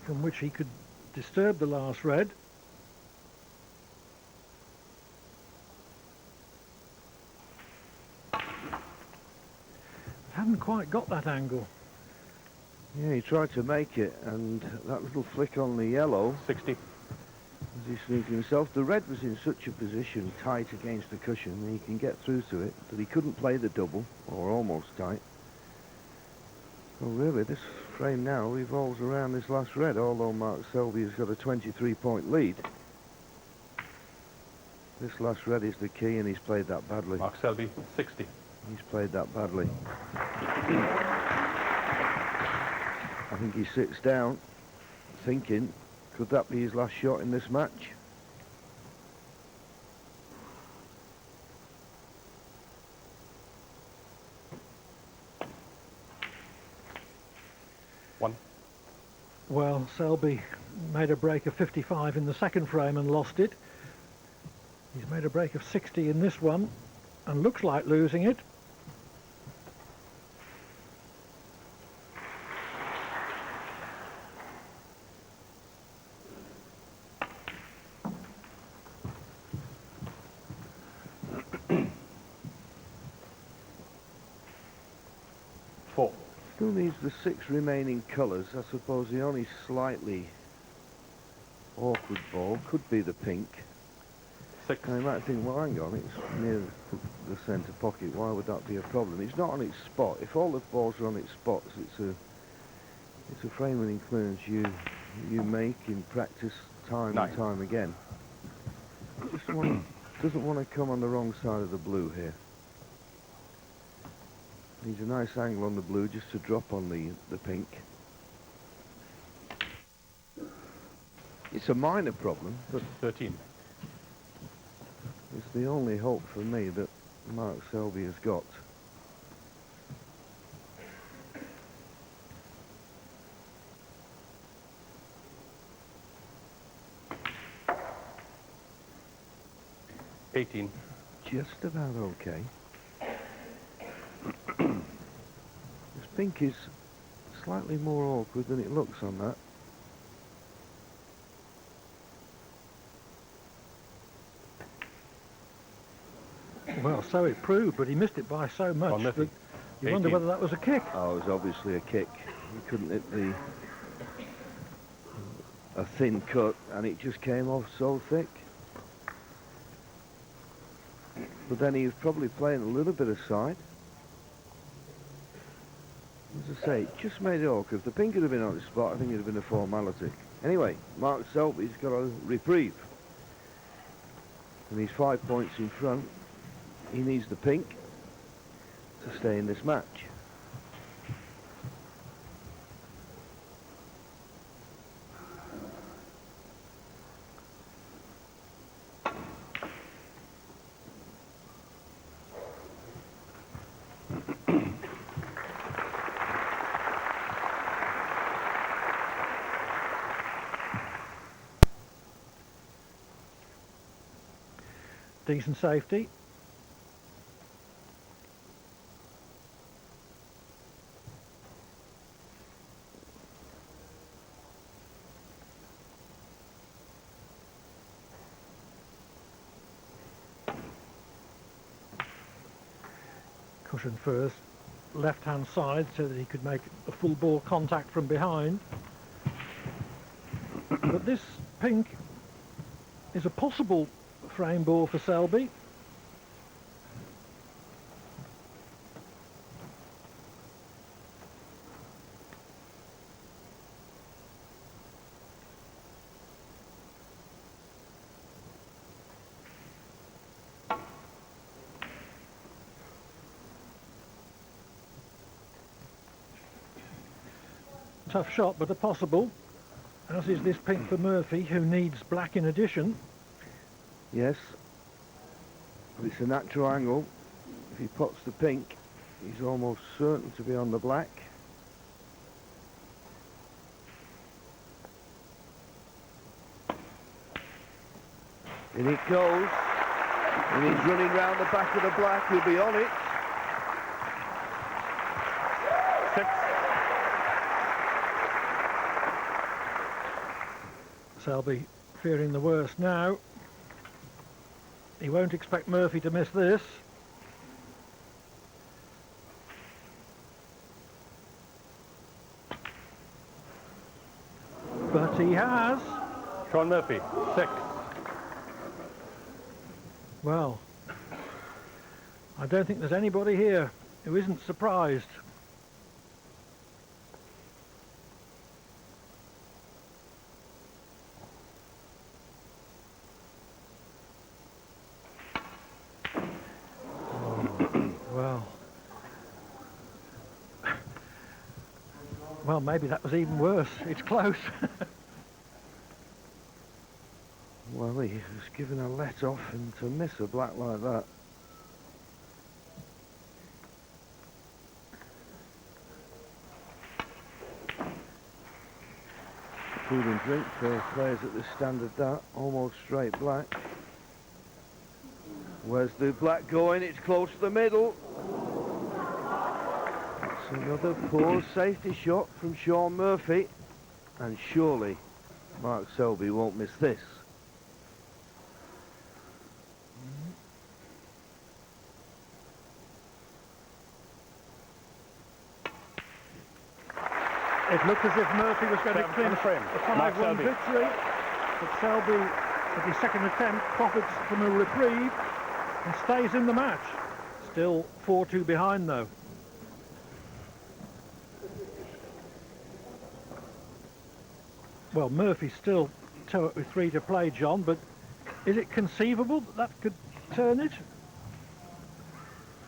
S2: from which he could disturb the last red. Hadn't quite got that angle.
S3: Yeah, he tried to make it, and that little flick on the yellow,
S1: 60.
S3: as he sneaked himself, the red was in such a position, tight against the cushion, that he can get through to it, that he couldn't play the double, or almost tight. Well, really, this frame now revolves around this last red, although Mark Selby has got a 23-point lead. This last red is the key, and he's played that badly.
S1: Mark Selby, 60.
S3: He's played that badly. I think he sits down, thinking, could that be his last shot in this match?
S1: One.
S2: Well, Selby made a break of 55 in the second frame and lost it. He's made a break of 60 in this one and looks like losing it.
S1: Four.
S3: Still needs the 6 remaining colours. I suppose the only slightly awkward ball could be the pink.
S1: 6.
S3: Now you might think, well, hang on, it's near the centre pocket. Why would that be a problem? It's not on its spot. If all the balls are on its spots, it's a frame winning clearance you make in practice time
S1: 9.
S3: and time again. Doesn't want to come on the wrong side of the blue here. Needs a nice angle on the blue just to drop on the pink. It's a minor problem, but
S1: 13.
S3: it's the only hope for me that Mark Selby has got.
S1: $18.
S3: Just about okay. This pink is slightly more awkward than it looks on that.
S2: Well, so it proved, but he missed it by so much that you wonder
S1: 18.
S2: whether that was a kick.
S3: Oh, it was obviously a kick. He couldn't hit a thin cut, and it just came off so thick. But then he was probably playing a little bit aside. As I say, it just made it awkward. If the pink had been on its spot, I think it would have been a formality. Anyway, Mark Selby's got a reprieve. And he's 5 points in front. He needs the pink to stay in this match.
S2: Decent safety. Cushion first, left-hand side, so that he could make a full ball contact from behind. But this pink is a possible frame ball for Selby. Tough shot, but a possible, as is this pink for Murphy, who needs black in addition.
S3: Yes, but it's a natural angle. If he pots the pink, he's almost certain to be on the black. In it goes, and he's running round the back of the black. He'll be on it.
S2: Selby fearing the worst now. He won't expect Murphy to miss this. But he has.
S1: Shaun Murphy, 6.
S2: Well, I don't think there's anybody here who isn't surprised. Well, maybe that was even worse. It's close.
S3: Well, he was given a let off, and to miss a black like that. Food and drink for players at this standard, that almost straight black. Where's the black going? It's close to the middle. It's another poor safety shot from Shaun Murphy, and surely Mark Selby won't miss this.
S2: It looked as if Murphy was going to clinch
S1: frame.
S2: a 5-1 victory, but Selby, at his second attempt, profits from a reprieve and stays in the match. Still 4-2 behind, though. Well, Murphy's still 2 with 3 to play, John, but is it conceivable that that could turn it?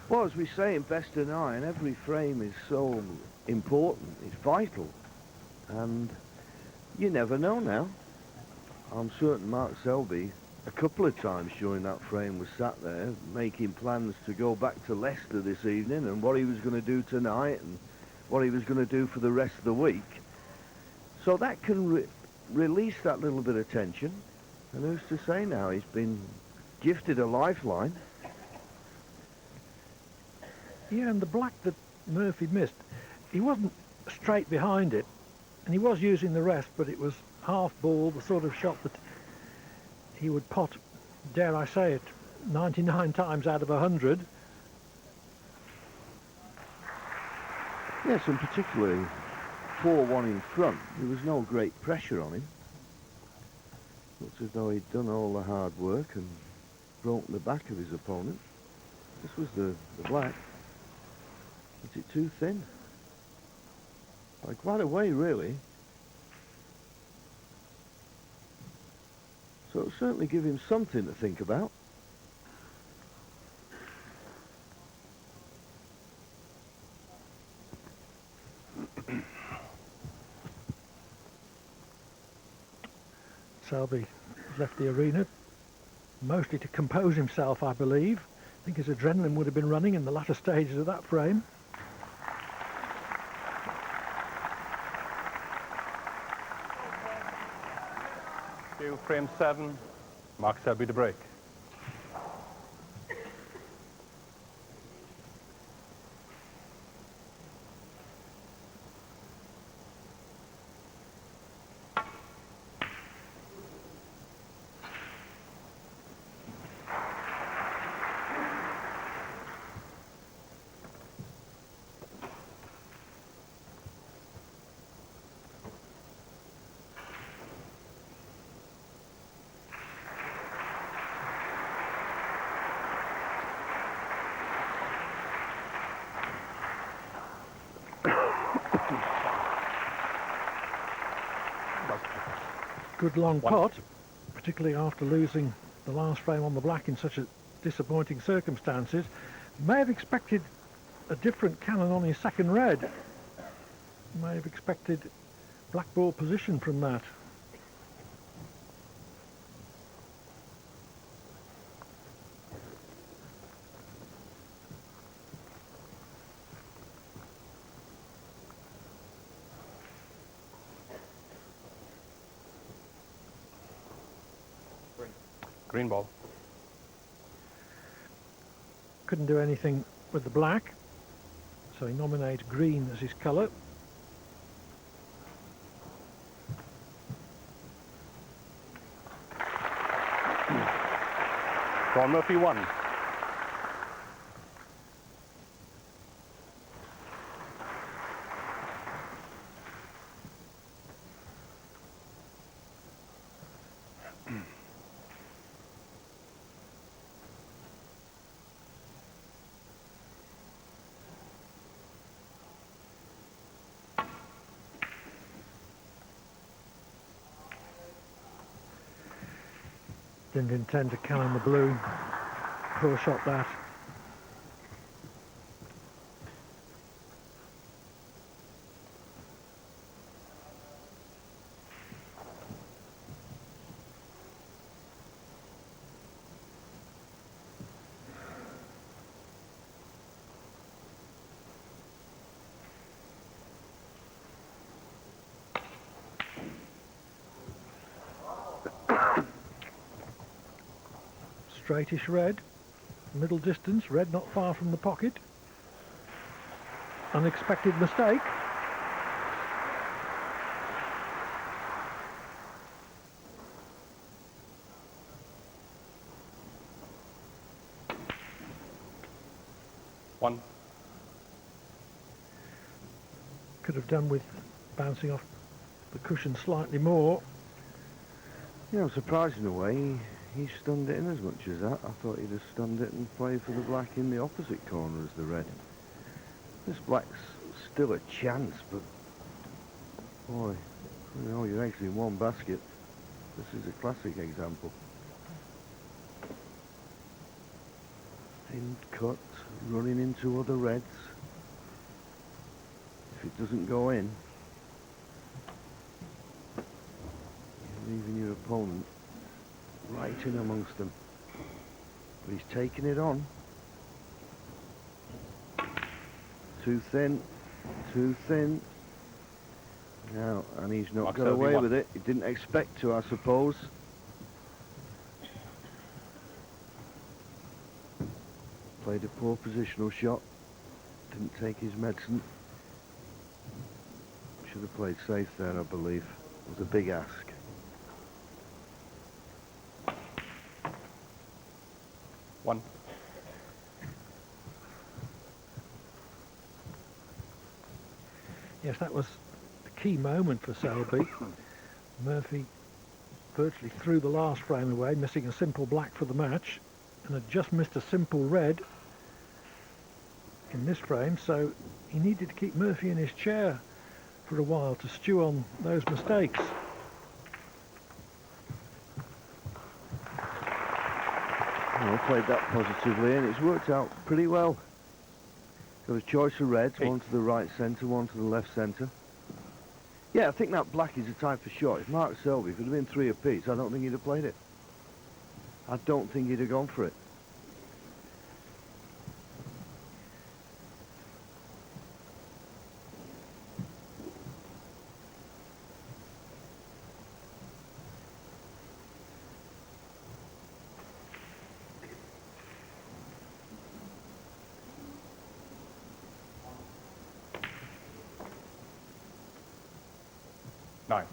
S3: Well, as we say in best of 9, every frame is so important, it's vital, and you never know now. I'm certain Mark Selby, a couple of times during that frame, was sat there making plans to go back to Leicester this evening and what he was going to do tonight and what he was going to do for the rest of the week. So that can release that little bit of tension, and who's to say now he's been gifted a lifeline.
S2: Yeah, and the black that Murphy missed, he wasn't straight behind it, and he was using the rest, but it was half ball, the sort of shot that he would pot, dare I say it, 99 times out of 100.
S3: Yes, and particularly 4-1 in front, there was no great pressure on him. Looks as though he'd done all the hard work and broken the back of his opponent. This was the black. Is it too thin? By quite a way, really. So it'll certainly give him something to think about.
S2: Selby left the arena, mostly to compose himself, I believe. I think his adrenaline would have been running in the latter stages of that frame.
S1: Frame 7, Mark Selby to break.
S2: Good long pot, particularly after losing the last frame on the black in such a disappointing circumstances. May have expected a different cannon on his second red. May have expected black ball position from that.
S1: Green ball.
S2: Couldn't do anything with the black, so he nominates green as his colour.
S1: Shaun Murphy 1.
S2: Didn't intend to cannon the blue. Poor shot that. Straightish red, middle distance, red not far from the pocket. Unexpected mistake.
S1: One.
S2: Could have done with bouncing off the cushion slightly more.
S3: Yeah, I'm surprised in a way. He stunned it in as much as that. I thought he'd have stunned it and played for the black in the opposite corner as the red. This black's still a chance, but boy, you know, you're actually in one basket. This is a classic example. Thin cut, running into other reds. If it doesn't go in, you're leaving your opponent right in amongst them. But he's taking it on. Too thin, too thin. Now, and he's not got away with it. He didn't expect to, I suppose. Played a poor positional shot. Didn't take his medicine. Should have played safe there, I believe. It was a big ask.
S1: One.
S2: Yes, that was the key moment for Selby. Murphy virtually threw the last frame away, missing a simple black for the match, and had just missed a simple red in this frame, so he needed to keep Murphy in his chair for a while to stew on those mistakes.
S3: Well, played that positively, and it's worked out pretty well. Got a choice of reds, one to the right centre, one to the left centre. Yeah, I think that black is the type of shot. If Mark Selby could have been 3 apiece, I don't think he'd have played it. I don't think he'd have gone for it.
S1: Nine.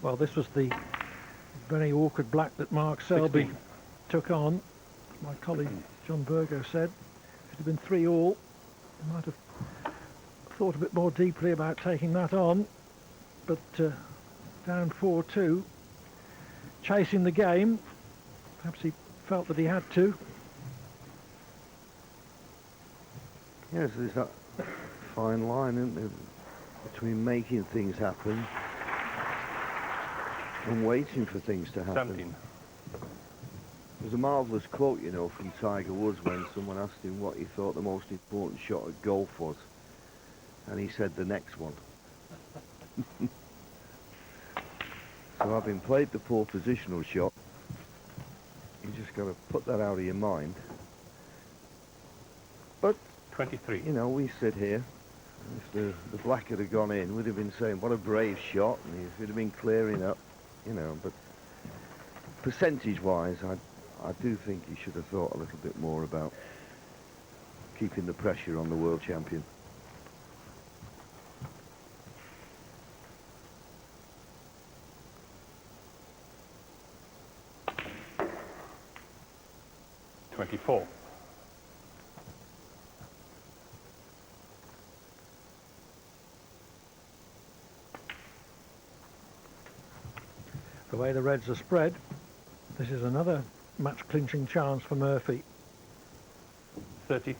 S2: Well, this was the very awkward black that Mark Selby
S1: 16.
S2: took on. My colleague John Virgo said if it had been 3-all, he might have thought a bit more deeply about taking that on. But down 4-2, chasing the game, perhaps he felt that he had to.
S3: Yes, there's that fine line, isn't there, between making things happen and waiting for things to happen.
S1: 17.
S3: There's a marvellous quote, you know, from Tiger Woods when someone asked him what he thought the most important shot at golf was, and he said the next one. So having played the poor positional shot, just got to put that out of your mind.
S1: 23.
S3: You know, we sit here. If the black had gone in, we'd have been saying, what a brave shot, and he'd have been clearing up, you know, but percentage-wise, I do think he should have thought a little bit more about keeping the pressure on the world champion.
S1: $24.
S2: The way the reds are spread, this is another match-clinching chance for Murphy.
S1: 30.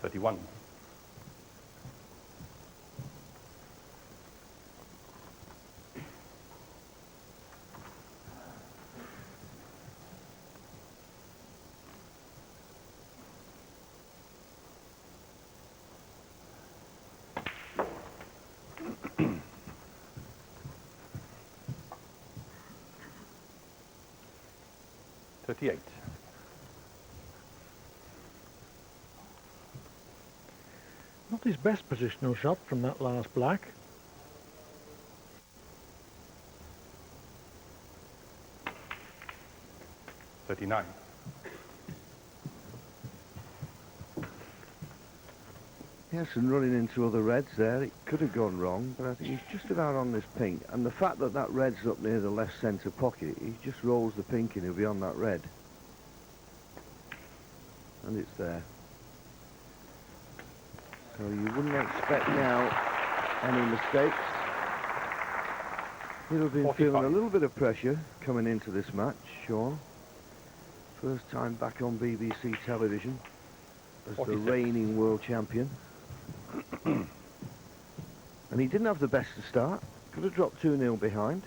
S1: $31. $38.
S2: Not his best positional shot from that last black.
S1: $39.
S3: Yes, and running into other reds there, it could have gone wrong, but I think he's just about on this pink. And the fact that that red's up near the left centre pocket, he just rolls the pink in, he'll be on that red. And it's there. So you wouldn't expect now any mistakes. He'll have been
S1: 45.
S3: feeling a little bit of pressure coming into this match, Shaun. First time back on BBC television as
S1: 46.
S3: the reigning world champion. And he didn't have the best to start. Could have dropped 2-0 behind.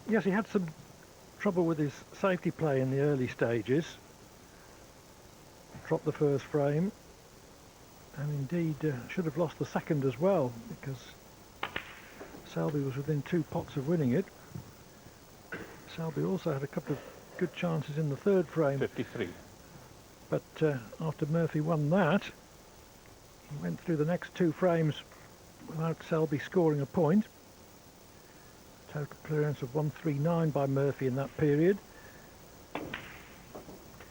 S2: Yes, he had some trouble with his safety play in the early stages. Dropped the first frame, and indeed should have lost the second as well, because Selby was within 2 pots of winning it. Selby also had a couple of good chances in the third frame.
S1: 53.
S2: But after Murphy won that, he went through the next 2 frames without Selby scoring a point. Total clearance of 139 by Murphy in that period.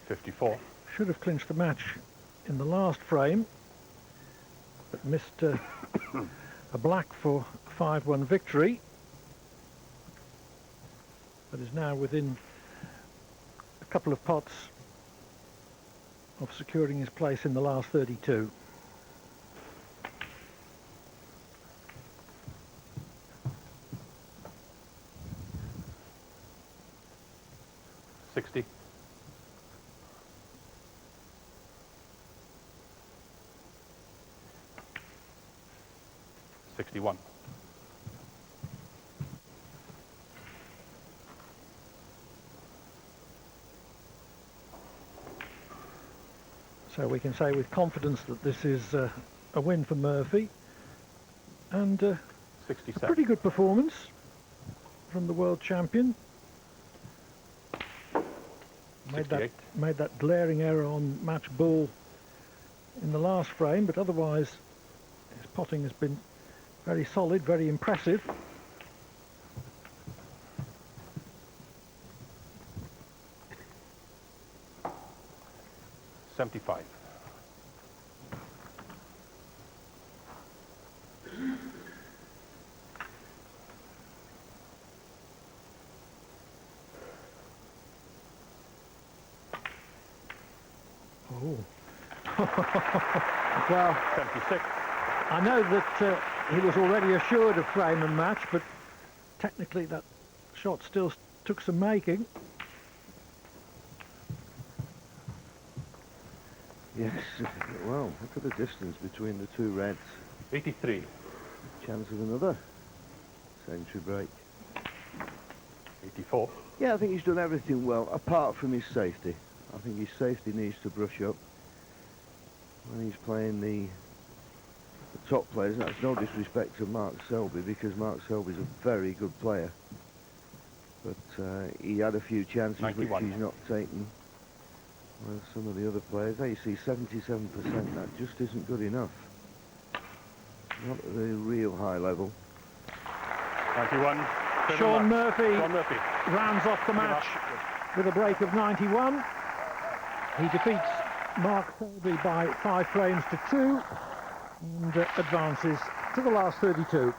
S1: 54.
S2: Should have clinched the match in the last frame, but missed a black for a 5-1 victory. But is now within a couple of pots of securing his place in the last 32.
S1: $60. 61.
S2: So we can say with confidence that this is a win for Murphy, and a
S1: 67.
S2: pretty good performance from the world champion. Made
S1: 68.
S2: that glaring error on match ball in the last frame, but otherwise his potting has been very solid, very impressive.
S1: $75.
S2: Oh. Well,
S1: 76.
S2: I know that he was already assured of frame and match, but technically that shot still took some making.
S3: Yes, well, look at the distance between the 2 reds.
S1: 83.
S3: Chance of another century break.
S1: 84.
S3: Yeah, I think he's done everything well, apart from his safety. I think his safety needs to brush up when he's playing the top players. That's no disrespect to Mark Selby, because Mark Selby's a very good player. But he had a few chances
S1: 91.
S3: which he's not taken. Well, some of the other players, there you see 77%, that just isn't good enough. Not at the real high level.
S1: 91.
S2: Shaun Murphy
S1: Shaun Murphy.
S2: rounds off the match with a break of 91. He defeats Mark Selby by 5 frames to 2 and advances to the last 32.